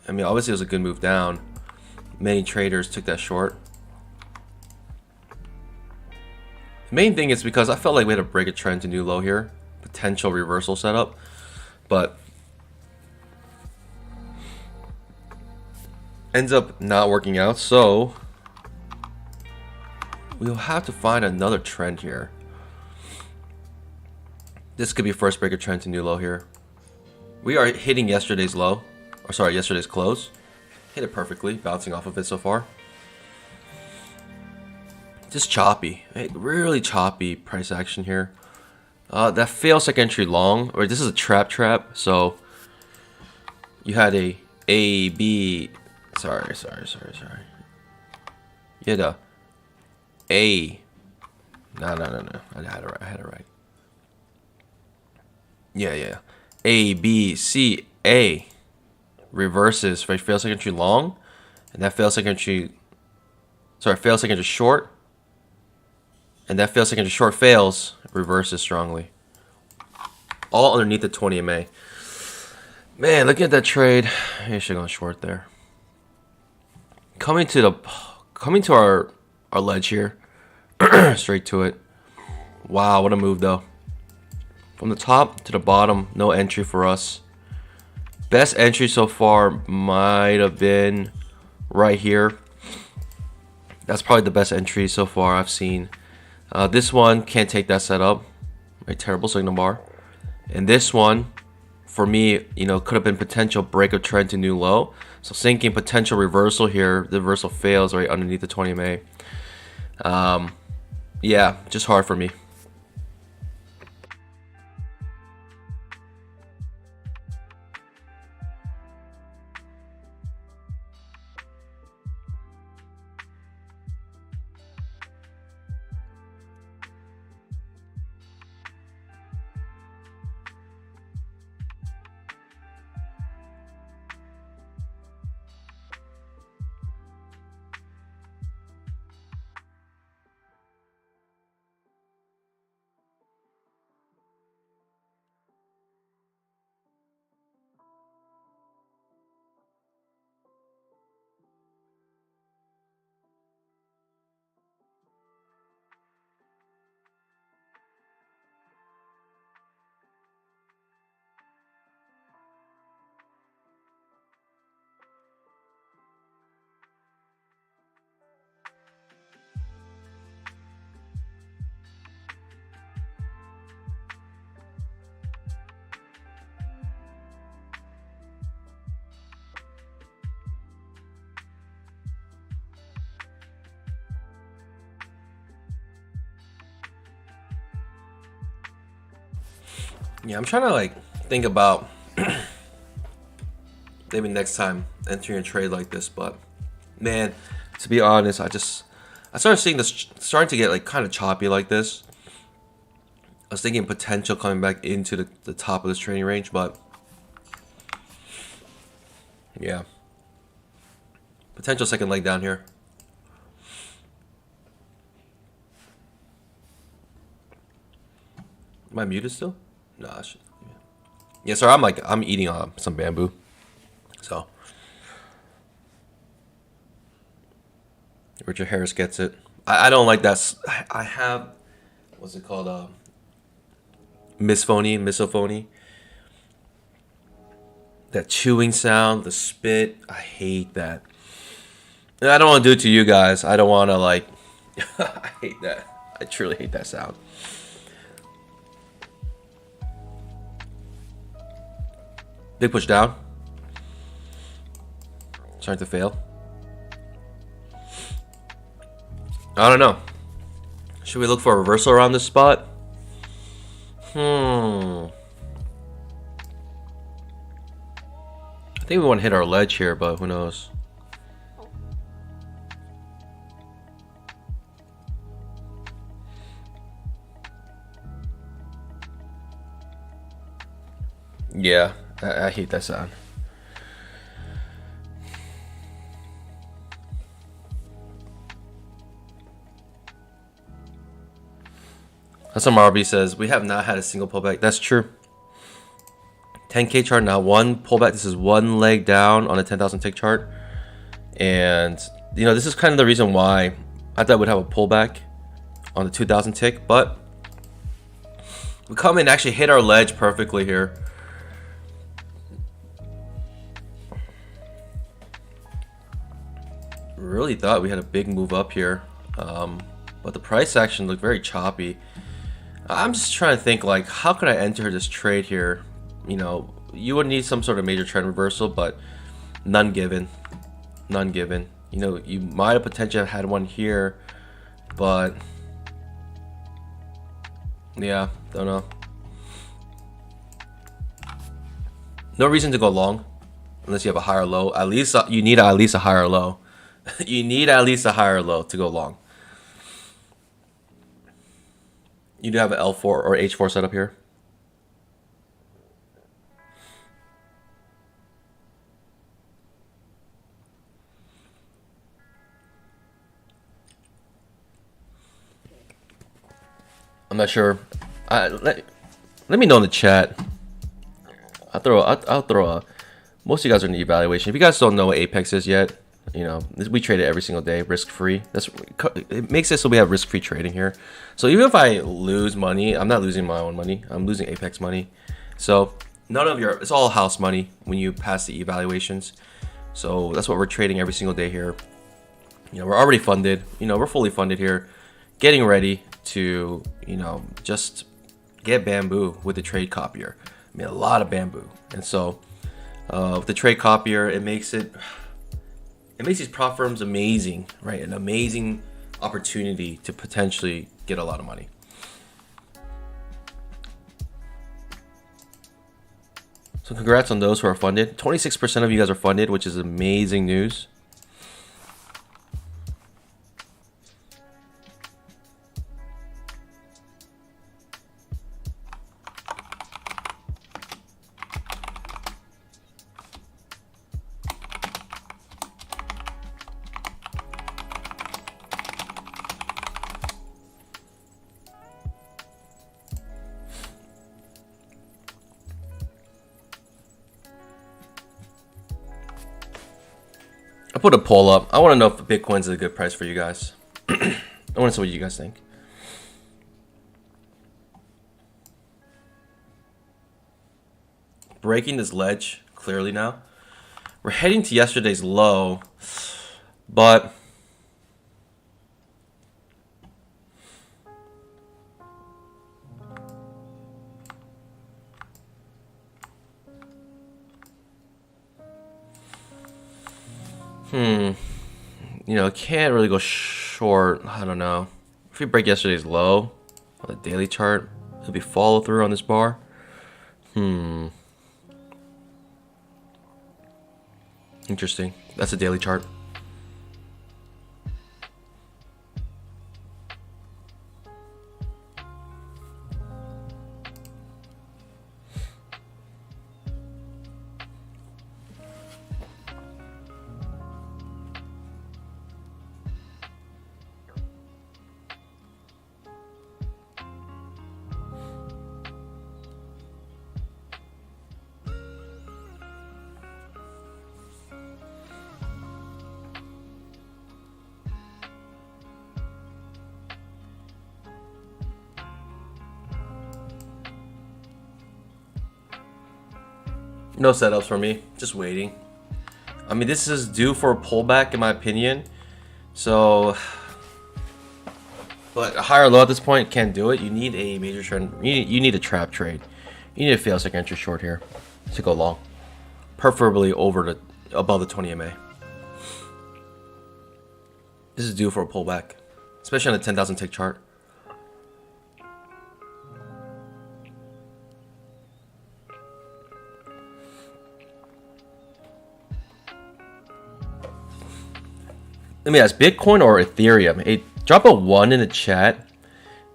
I mean, obviously it was a good move down. Many traders took that short. The main thing is because I felt like we had to break a trend to new low here. Potential reversal setup. But ends up not working out. So we'll have to find another trend here. This could be first break a trend to new low here. We are hitting yesterday's low. Or sorry, yesterday's close. Hit it perfectly, bouncing off of it so far. Just choppy, right? Really choppy price action here. That failed second entry long, or this is a trap, so you had a B, Sorry. You had a. No. I had it right. Yeah. A, B, C, A. Reverses for fail second entry long. And that fail second entry. Sorry, fail second entry short. And that fail second entry short fails. Reverses strongly. All underneath the 20 MA. Man, looking at that trade. I should have gone short there. Coming to our ledge here. Straight to it. Wow, what a move though. From the top to the bottom, no entry for us. Best entry so far might have been right here. That's probably the best entry so far I've seen. This one can't take that setup. A terrible signal bar. And this one, for me, you know, could have been potential break of trend to new low. So thinking potential reversal here. The reversal fails right underneath the 20 MA. Yeah, just hard for me. Yeah, I'm trying to like think about maybe next time entering a trade like this, but man, to be honest, I started seeing this starting to get like kind of choppy like this. I was thinking potential coming back into the top of this trading range, but yeah, potential second leg down here. Am I muted still? No, I should. Yeah, sorry. I'm eating some bamboo, so Richard Harris gets it. I don't like that. I have what's it called? Misophony. That chewing sound, the spit. I hate that. And I don't want to do it to you guys. I don't want to like. I hate that. I truly hate that sound. Big push down. Starting to fail. I don't know. Should we look for a reversal around this spot? I think we want to hit our ledge here, but who knows? Yeah, I hate that sound. SMRB says, we have not had a single pullback. That's true. 10K chart, not one pullback. This is one leg down on a 10,000 tick chart. And, you know, this is kind of the reason why I thought we'd have a pullback on the 2,000 tick. But we come in and actually hit our ledge perfectly here. Really thought we had a big move up here. But the price action looked very choppy. I'm just trying to think, like, how could I enter this trade here? You know, you would need some sort of major trend reversal, but none given. None given. You know, you might have potentially had one here, but yeah, don't know. No reason to go long. unless you have a higher low. At least you need at least a higher low. You need at least a higher low to go long. You do have an L4 or H4 setup here. I'm not sure. Let me know in the chat. I'll throw a. Most of you guys are in the evaluation. If you guys don't know what Apex is yet, you know, we trade it every single day, risk free. It makes it so we have risk free trading here. So even if I lose money, I'm not losing my own money. I'm losing Apex money. So none of it's all house money when you pass the evaluations. So that's what we're trading every single day here. You know, we're already funded. You know, we're fully funded here, getting ready to, you know, just get bamboo with the trade copier. I mean, a lot of bamboo. And so with the trade copier, it makes these prop firms amazing, right? An amazing opportunity to potentially get a lot of money. So congrats on those who are funded. 26% of you guys are funded, which is amazing news. I put a poll up. I want to know if Bitcoin's a good price for you guys. I want to see what you guys think. Breaking this ledge clearly now. We're heading to yesterday's low, but you know, can't really go short. I don't know. If we break yesterday's low on the daily chart, it'll be follow through on this bar. Interesting. That's a daily chart. No setups for me, just waiting. I mean, this is due for a pullback in my opinion. So, but a higher low at this point can't do it. You need a major trend. You need a trap trade. You need a fail second entry short here to go long, preferably above the 20 MA. This is due for a pullback, especially on the 10,000 tick chart. Let me ask, Bitcoin or Ethereum? Hey, drop a 1 in the chat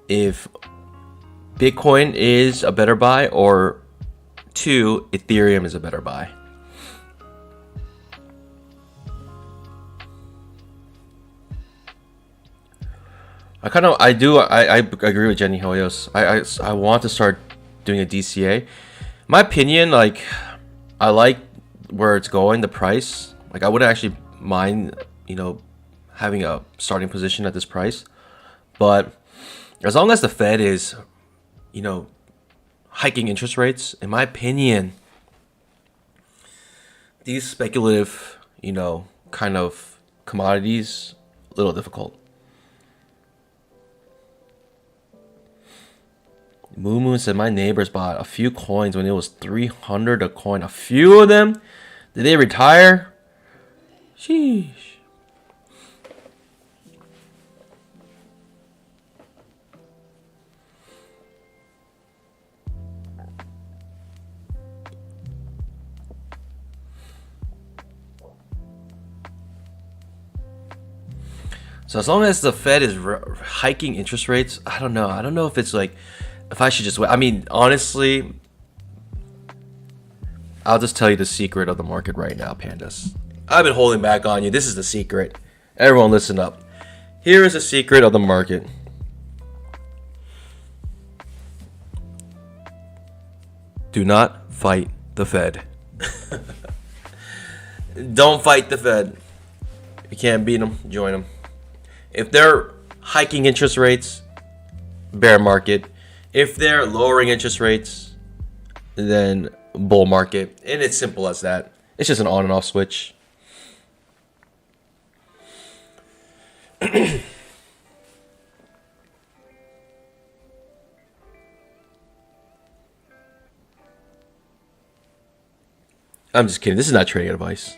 if Bitcoin is a better buy, or 2, Ethereum is a better buy. I agree with Jenny Hoyos. I want to start doing a DCA. My opinion, like, I like where it's going, the price. Like, I wouldn't actually mind, you know, having a starting position at this price, but as long as the Fed is, you know, hiking interest rates, in my opinion, these speculative, you know, kind of commodities, a little difficult. Moo Moo said my neighbors bought a few coins when it was 300 a coin. A few of them? Did they retire? Sheesh. So as long as the Fed is hiking interest rates, I don't know. I don't know if it's like, if I should just wait. I mean, honestly, I'll just tell you the secret of the market right now, pandas. I've been holding back on you. This is the secret. Everyone listen up. Here is the secret of the market. Do not fight the Fed. Don't fight the Fed. If you can't beat them, join them. If they're hiking interest rates, bear market. If they're lowering interest rates, then bull market. And it's simple as that. It's just an on and off switch. I'm just kidding. This is not trading advice.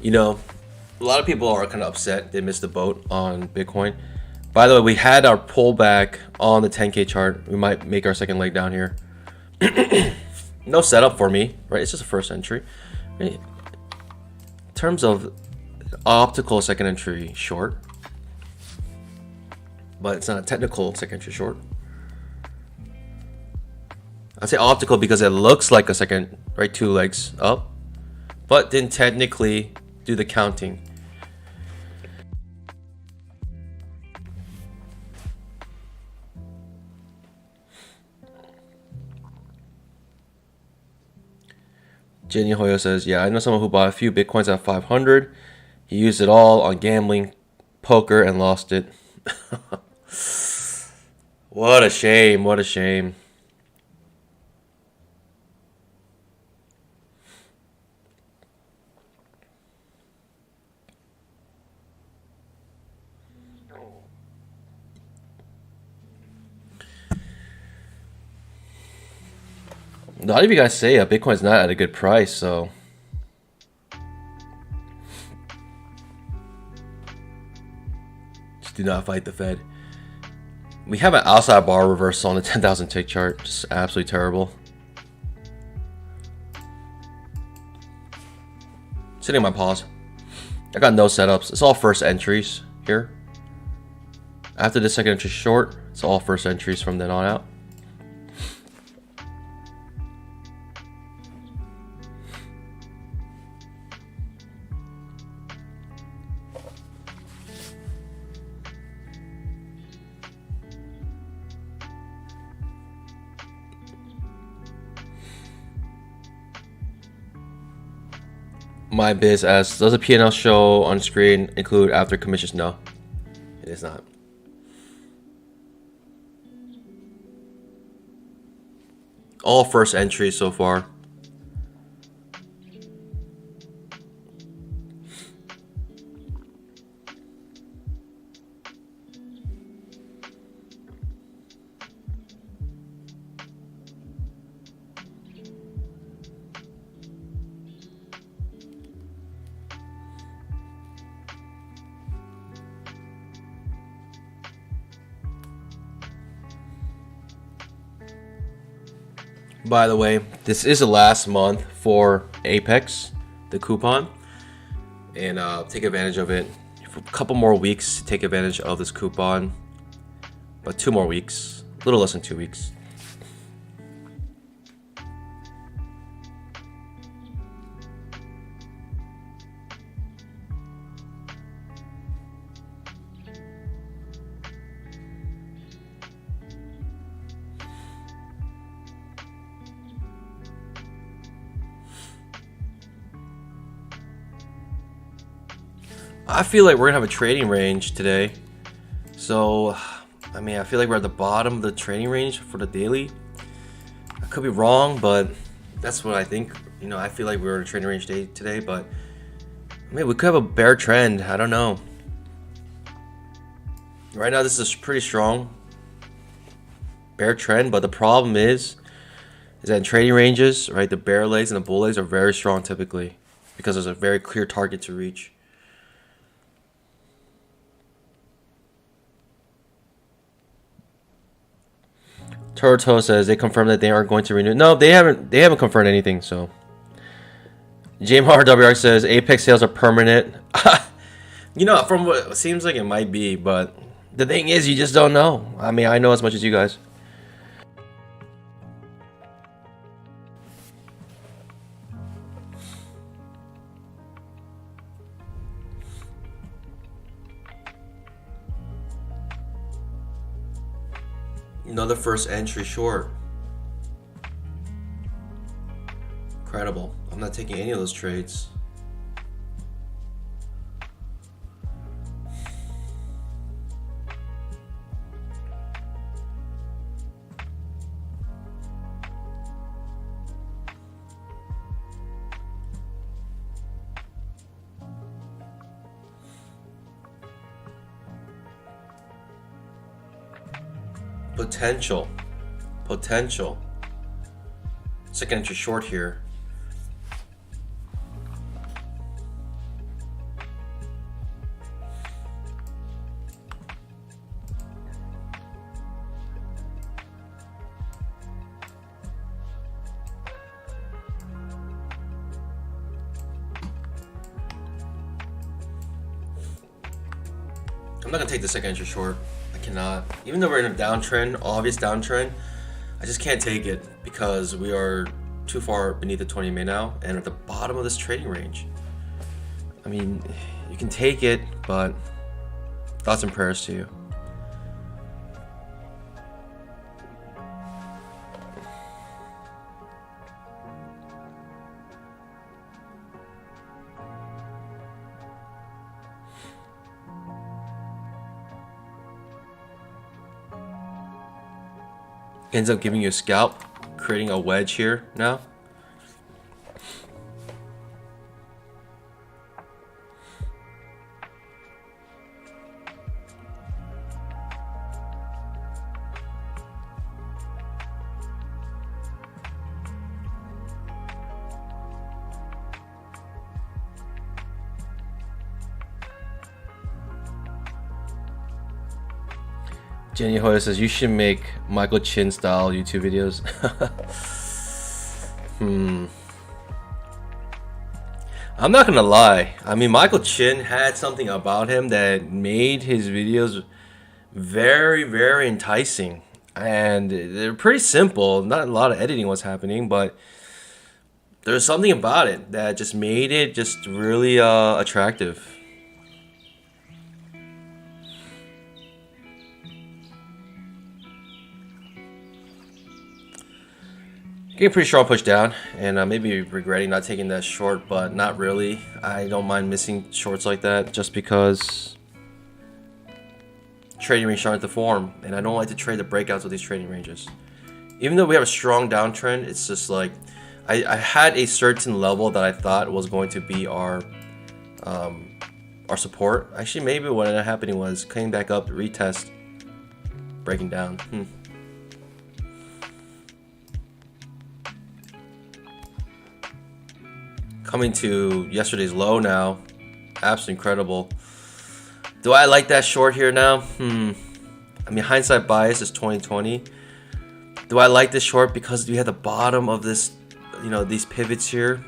You know, a lot of people are kind of upset they missed the boat on Bitcoin. By the way, we had our pullback on the 10K chart. We might make our second leg down here. No setup for me, right? It's just a first entry. Right? In terms of optical second entry short, but it's not a technical second entry short. I say optical because it looks like a second, right? 2 legs up, but didn't technically do the counting. Jenny Hoyo says, yeah, I know someone who bought a few Bitcoins at 500. He used it all on gambling, poker, and lost it. What a shame. What a shame. A lot of you guys say Bitcoin's not at a good price, so just do not fight the Fed. We have an outside bar reversal on the 10,000 tick chart, just absolutely terrible. Sitting on my pause. I got no setups. It's all first entries here. After the second entry short, it's all first entries from then on out. My biz asks, does a P&L show on screen include after commissions? No, it is not. All first entries so far. By the way, this is the last month for Apex, the coupon, and take advantage of it. For a couple more weeks to take advantage of this coupon, but 2 more weeks, a little less than 2 weeks. I feel like we're gonna have a trading range today. So, I mean, I feel like we're at the bottom of the trading range for the daily. I could be wrong, but that's what I think. You know, I feel like we're in a trading range day today, but I mean, we could have a bear trend. I don't know. Right now, this is a pretty strong bear trend, but the problem is that in trading ranges, right, the bear legs and the bull legs are very strong typically because there's a very clear target to reach. Turtle says they confirmed that they aren't going to renew. No, they haven't. They haven't confirmed anything. So, JMRWR says Apex sales are permanent. You know, from what it seems like it might be, but the thing is, you just don't know. I mean, I know as much as you guys. Another first entry short. Incredible. I'm not taking any of those trades. Potential. Second entry short here. I'm not gonna take the second entry short. I cannot. Even though we're in a downtrend, obvious downtrend, I just can't take it because we are too far beneath the 20 MA now and at the bottom of this trading range. I mean, you can take it, but thoughts and prayers to you. Ends up giving you a scalp, creating a wedge here now. Jenny Hoya says you should make Michael Chin style YouTube videos. I'm not gonna lie. I mean, Michael Chin had something about him that made his videos very, very enticing. And they're pretty simple. Not a lot of editing was happening, but there's something about it that just made it just really attractive. Getting pretty strong push down, and maybe regretting not taking that short, but not really. I don't mind missing shorts like that just because trading range starting to form, and I don't like to trade the breakouts of these trading ranges. Even though we have a strong downtrend, it's just like I had a certain level that I thought was going to be our support. Actually, maybe what ended up happening was coming back up, retest, breaking down. Coming to yesterday's low now. Absolutely incredible. Do I like that short here now? I mean, hindsight bias is 2020. Do I like this short because we had the bottom of this, you know, these pivots here?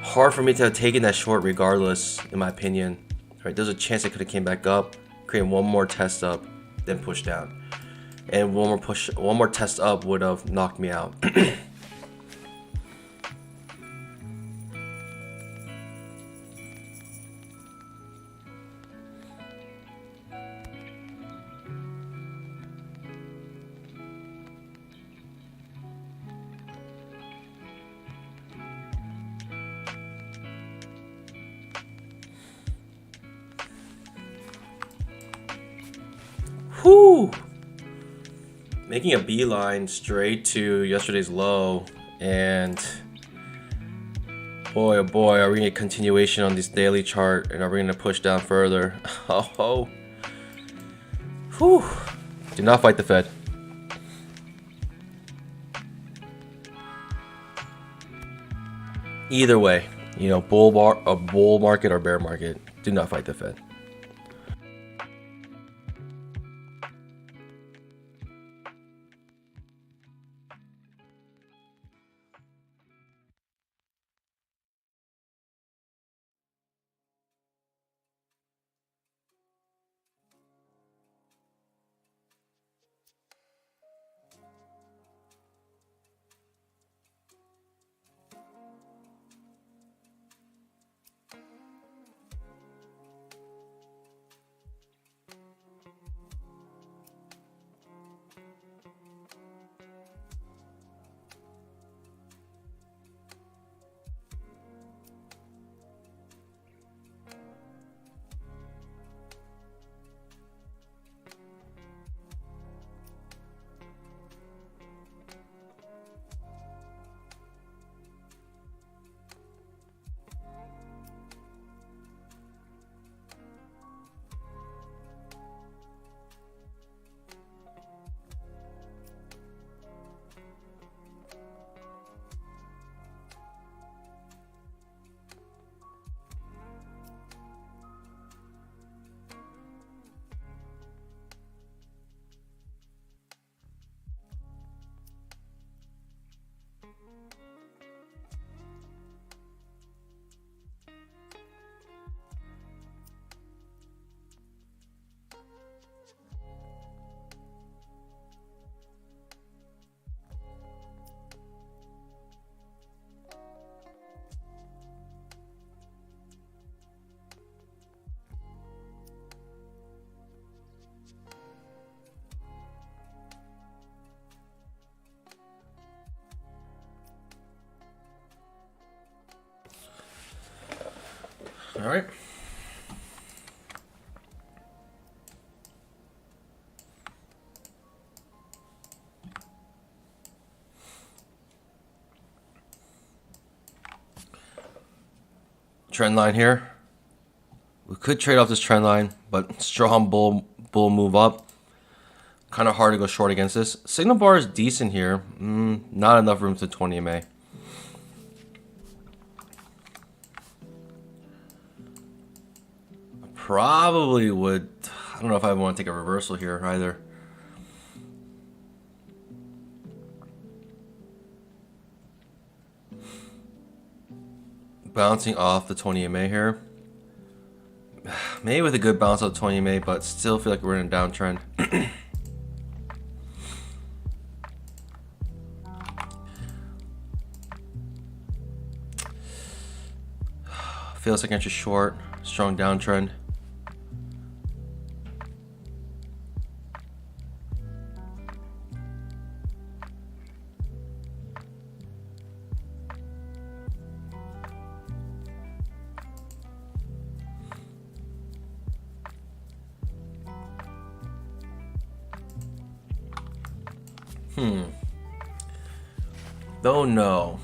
Hard for me to have taken that short regardless, in my opinion. Right, there's a chance it could have came back up, creating one more test up, then push down. And one more test up would have knocked me out. Whew. Making a beeline straight to yesterday's low, and boy, oh boy, are we gonna get continuation on this daily chart, and are we gonna push down further? Oh, whew. Do not fight the Fed. Either way, you know, bull market or bear market, do not fight the Fed. All right. Trend line here. We could trade off this trend line, but strong bull move up. Kind of hard to go short against this. Signal bar is decent here. Not enough room to 20 MA. Probably would. I don't know if I want to take a reversal here either. Bouncing off the 20 MA here. Maybe with a good bounce off 20 MA, but still feel like we're in a downtrend. Feels like entry short, strong downtrend. Don't know.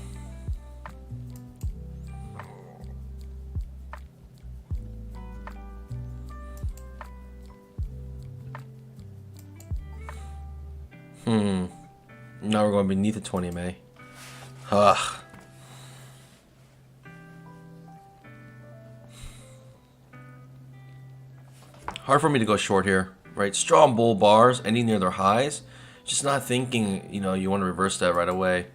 Now we're going beneath the 20 MA. Ugh. Hard for me to go short here, right? Strong bull bars ending near their highs. Just not thinking, you know, you want to reverse that right away.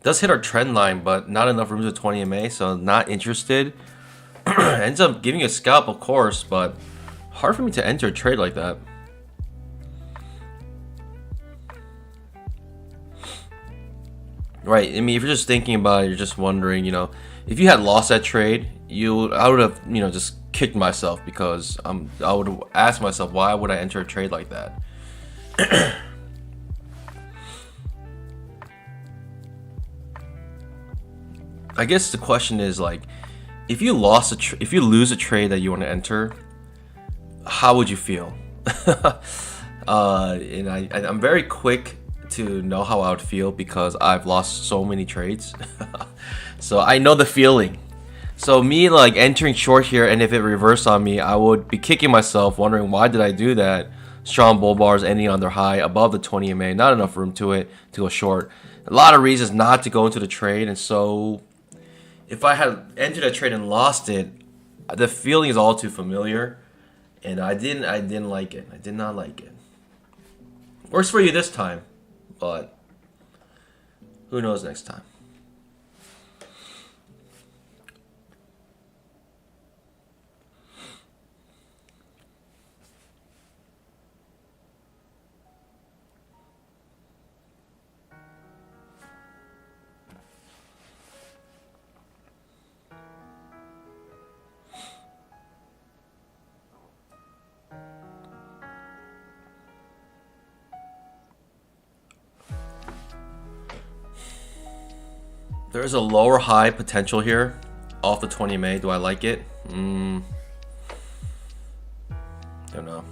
Does hit our trend line, but not enough room to 20 MA, so not interested. Ends up giving a scalp, of course, but hard for me to enter a trade like that. Right, I mean, if you're just thinking about it, you're just wondering, you know, if you had lost that trade, I would have, you know, just kicked myself because I would ask myself, why would I enter a trade like that? I guess the question is like, if you lose a trade that you want to enter, how would you feel? And I'm very quick to know how I would feel because I've lost so many trades. So I know the feeling. So me like entering short here, and if it reversed on me, I would be kicking myself, wondering why did I do that? Strong bull bars ending on their high above the 20 MA, not enough room to it to go short. A lot of reasons not to go into the trade, and so if I had entered a trade and lost it, the feeling is all too familiar, and I didn't like it. I did not like it. Works for you this time, but who knows next time. There is a lower high potential here off the 20 MA. Do I like it? Don't know.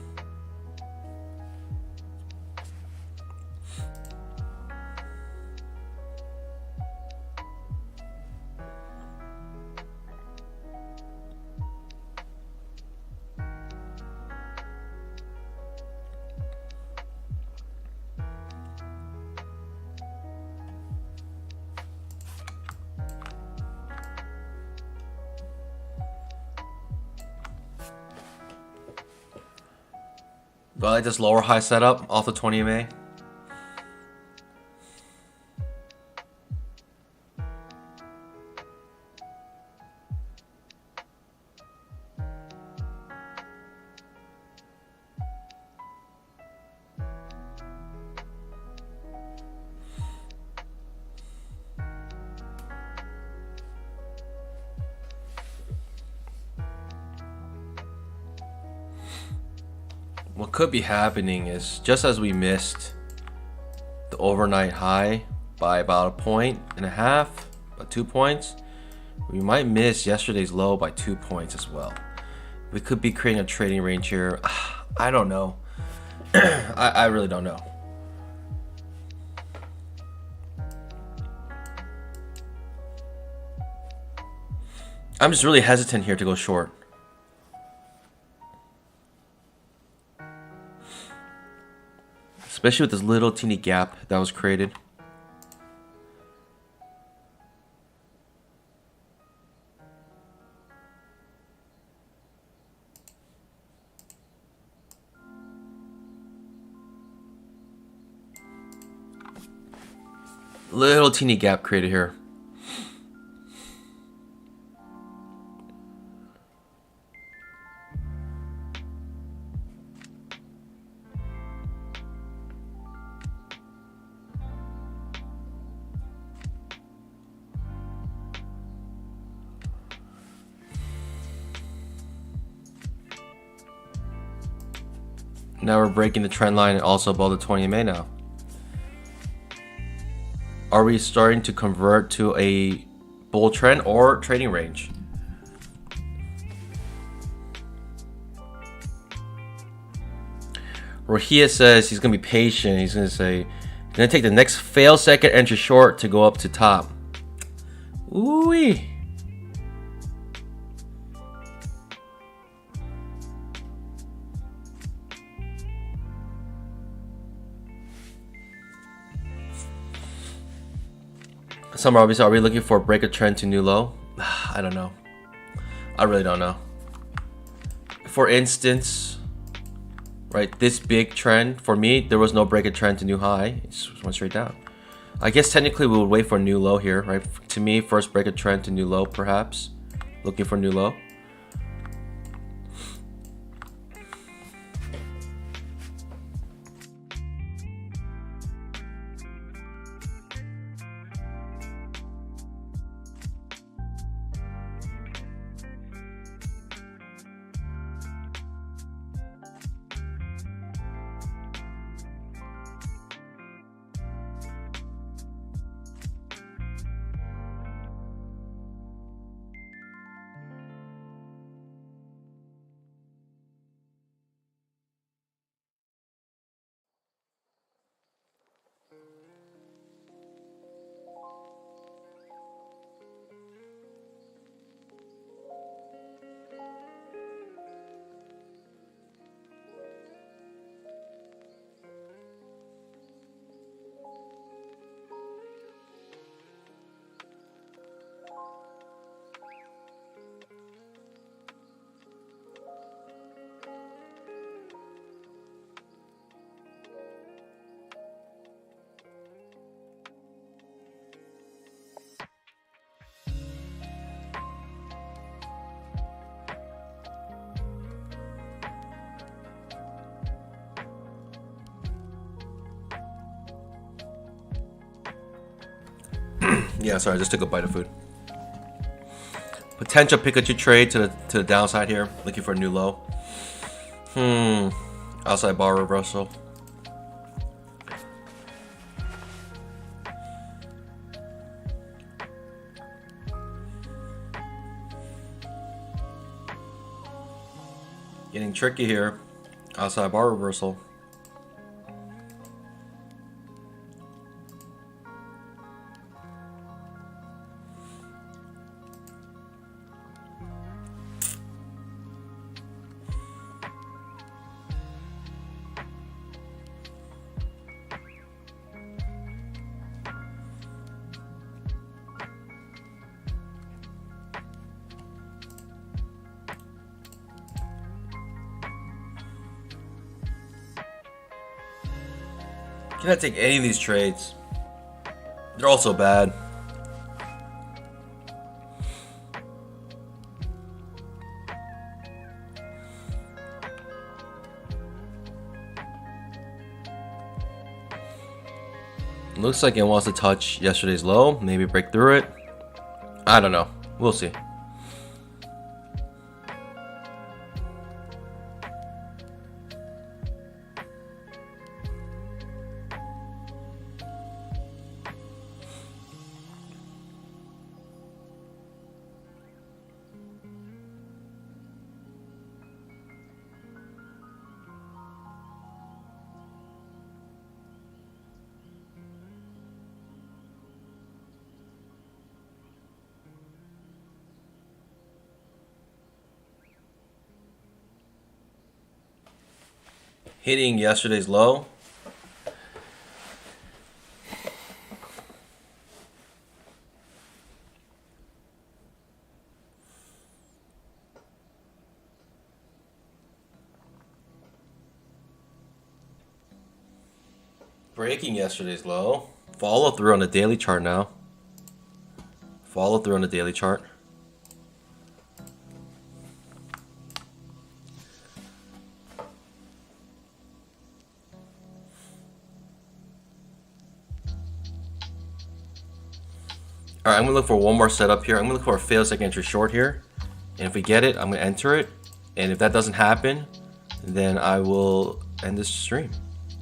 Do I like this lower high setup off the 20 MA? What could be happening is just as we missed the overnight high by about 1.5 points, about 2 points, We might miss yesterday's low by 2 points as well. We could be creating a trading range here. I don't know. I really don't know. I'm just really hesitant here to go short. Especially with this little teeny gap that was created. Little teeny gap created here. Now we're breaking the trend line and also above the 20 MA now. Are we starting to convert to a bull trend or trading range? Rahia says he's going to be patient. He's going to say, he's going to take the next fail second entry short to go up to top. Ooh-wee. Summer, obviously, are we looking for a break of trend to new low? I don't know. I really don't know. For instance, right, this big trend, for me, there was no break of trend to new high. It just went straight down. I guess technically we would wait for a new low here, right? To me, first break of trend to new low, perhaps. Looking for new low. Yeah, sorry, I just took a bite of food. Potential Pikachu trade to the downside here. Looking for a new low. Outside bar reversal. Getting tricky here. Outside bar reversal. Can't take any of these trades. They're all so bad. Looks like it wants to touch yesterday's low, maybe break through it. I don't know. We'll see. Hitting yesterday's low. Breaking yesterday's low. Follow through on the daily chart now. Follow through on the daily chart. Alright, I'm going to look for one more setup here. I'm going to look for a fail second entry short here. And if we get it, I'm going to enter it. And if that doesn't happen, then I will end this stream.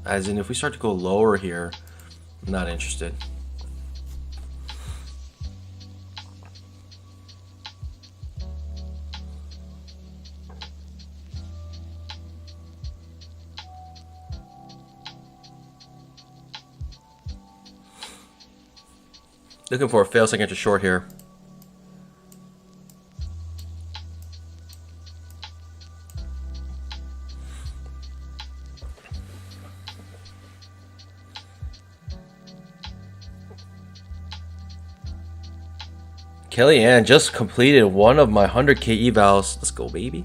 As in, if we start to go lower here, I'm not interested. Looking for a fail second entry short here. Kellyanne just completed one of my 100K evals. Let's go, baby.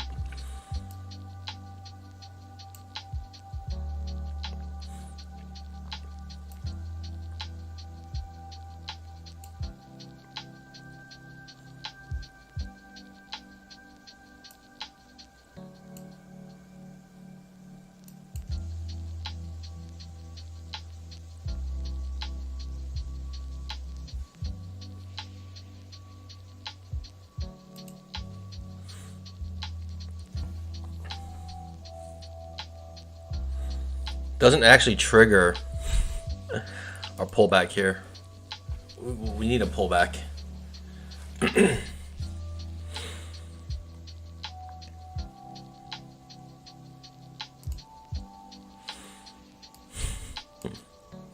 Doesn't actually trigger our pullback here. We need a pullback.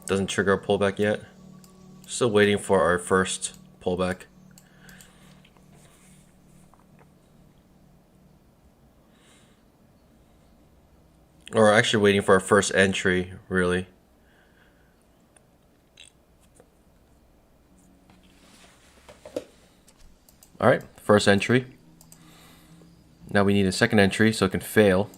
Doesn't trigger a pullback yet. Still waiting for our first pullback. Or actually waiting for our first entry, really. All right, first entry. Now we need a second entry so it can fail.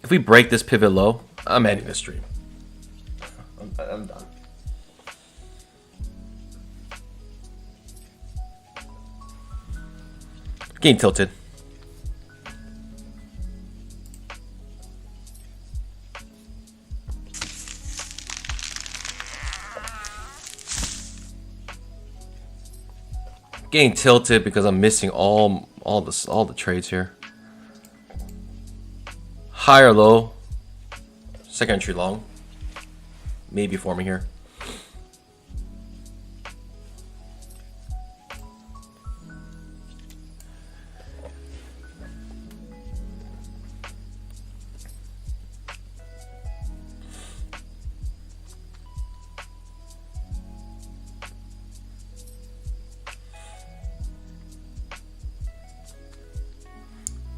If we break this pivot low, I'm ending the stream. I'm done. Getting tilted. Getting tilted because I'm missing all the trades here. High or low. Second entry long. Maybe forming here.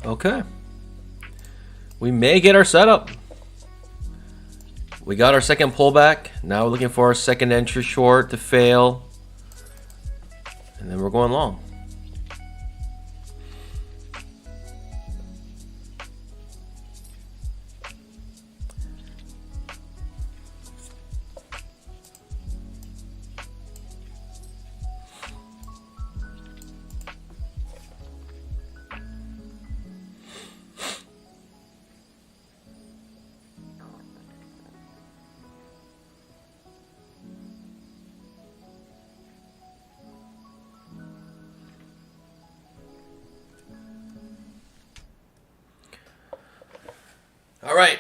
Okay. We may get our setup. We got our second pullback. Now we're looking for our second entry short to fail. And then we're going long. All right,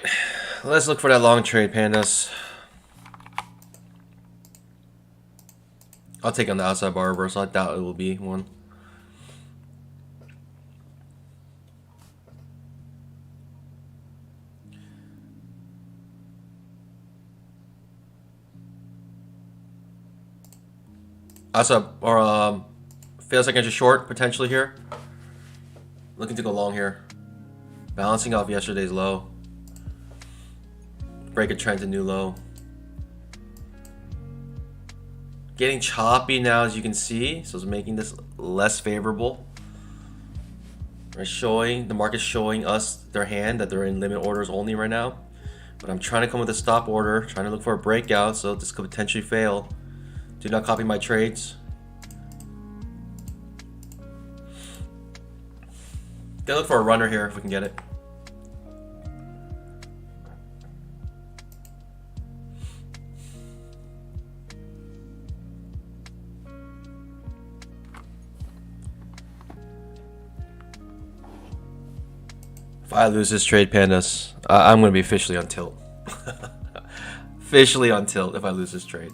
let's look for that long trade, pandas. I'll take on the outside bar reversal. I doubt it will be one. Outside or Feels like it's a short potentially here. Looking to go long here. Balancing off yesterday's low. Break a trend to new low. Getting choppy now, as you can see, so it's making this less favorable. They're showing, the market's showing us their hand that they're in limit orders only right now. But I'm trying to come with a stop order, trying to look for a breakout, so this could potentially fail. Do not copy my trades. Gotta look for a runner here if we can get it. If I lose this trade, pandas, I'm going to be officially on tilt. Officially on tilt if I lose this trade.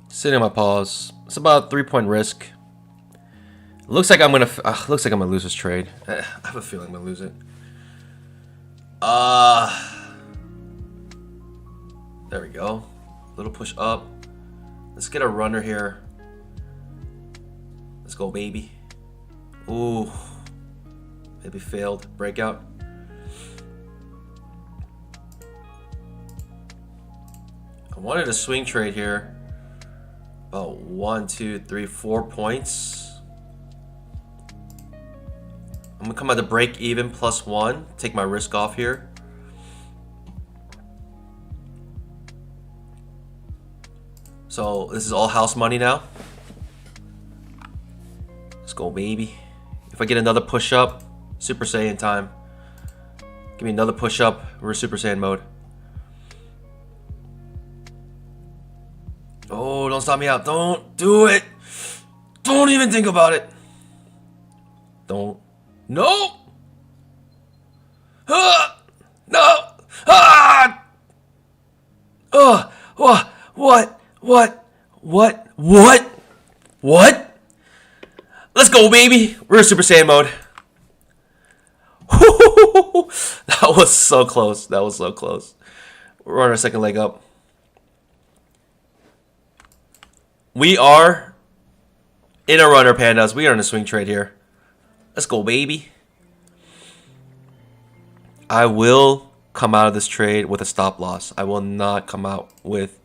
Sitting on my pause. It's about 3-point risk. Looks like I'm gonna lose this trade. I have a feeling I'm gonna lose it. There we go. Little push up. Let's get a runner here. Let's go, baby. Ooh. Maybe failed. Breakout. I wanted a swing trade here. About 1, 2, 3, 4 points. I'm gonna come at the break even +1. Take my risk off here. So this is all house money now. Let's go, baby. If I get another push up, Super Saiyan time. Give me another push up. We're Super Saiyan mode. Oh, don't stop me out. Don't do it. Don't even think about it. Don't. No. No. What? Let's go, baby. We're in Super Saiyan mode. That was so close. That was so close. We're on our second leg up. We are in a runner, pandas. We are in a swing trade here. Let's go, baby. I will come out of this trade with a stop loss. I will not come out with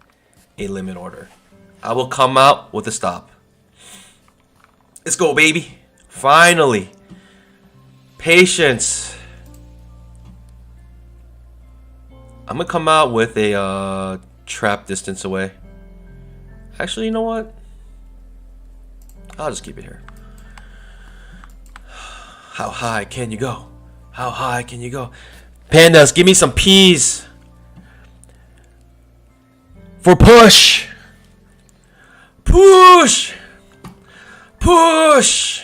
a limit order. I will come out with a stop. Let's go, baby. Finally. Patience. I'm going to come out with a trap distance away. Actually, you know what? I'll just keep it here. How high can you go? How high can you go? Pandas, give me some P's. For push. Push. Push.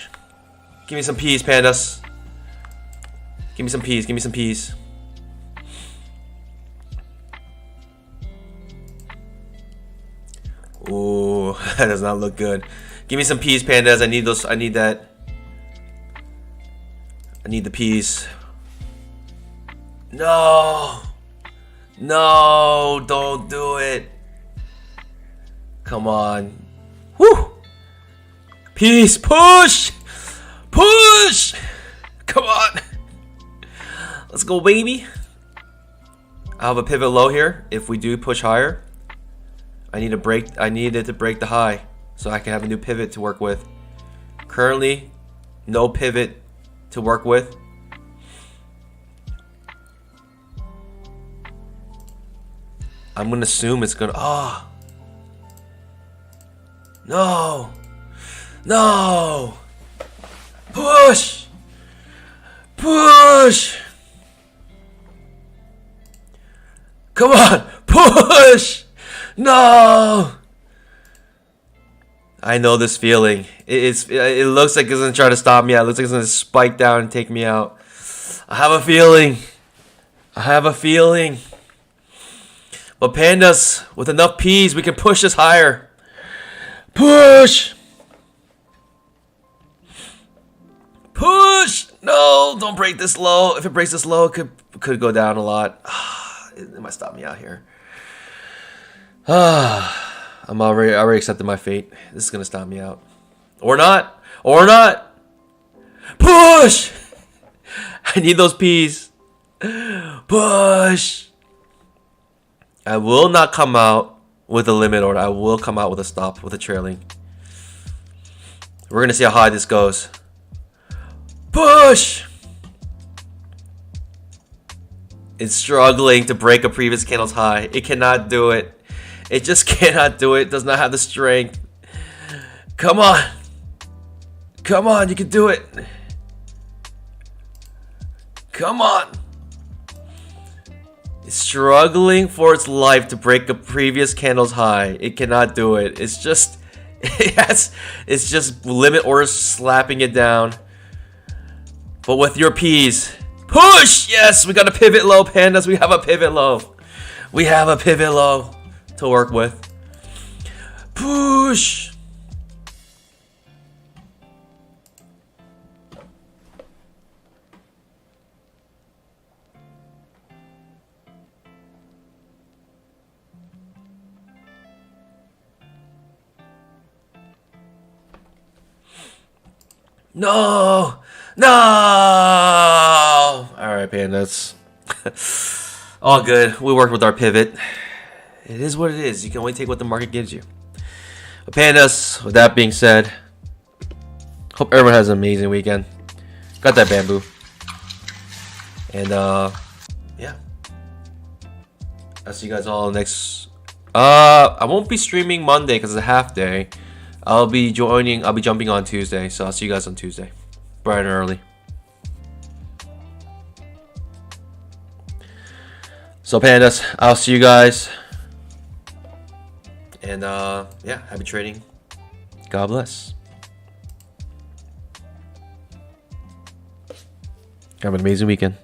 Give me some P's, pandas. Give me some P's. Give me some P's. Ooh, that does not look good. Give me some P's, pandas. I need those. I need that. I need the P's. No. No, don't do it. Come on. Woo. Peace. Push. Push. Come on. Let's go, baby. I have a pivot low here. If we do push higher, I need it to break the high so I can have a new pivot to work with. Currently, no pivot to work with. I'm gonna assume it's gonna. Oh. No. No. Push. Push. Come on. Push. No. I know this feeling. It looks like it's gonna try to stop me out. It looks like it's gonna spike down and take me out. I have a feeling. I have a feeling. But pandas, with enough P's, we can push this higher. Push! Push! No, don't break this low. If it breaks this low, it could go down a lot. It might stop me out here. I'm already accepted my fate. This is gonna stop me out. Or not. Or not. Push! I need those P's. Push! I will not come out with a limit order. I will come out with a stop, with a trailing. We're gonna see how high this goes. Push! It's struggling to break a previous candle's high. It cannot do it. It just cannot do it. It does not have the strength. Come on. Come on, you can do it. Come on. It's struggling for its life to break a previous candle's high. It cannot do it. It's just it's just limit orders slapping it down. But with your P's. Push! Yes, we got a pivot low, pandas. We have a pivot low. We have a pivot low to work with. Push! No! No! Alright, pandas. All good. We worked with our pivot. It is what it is. You can only take what the market gives you. But pandas, with that being said, hope everyone has an amazing weekend. Got that bamboo. And, yeah. I'll see you guys all next... I won't be streaming Monday because it's a half day. I'll be jumping on Tuesday, so I'll see you guys on Tuesday. Bright and early. So pandas, I'll see you guys. And yeah, happy trading. God bless. Have an amazing weekend.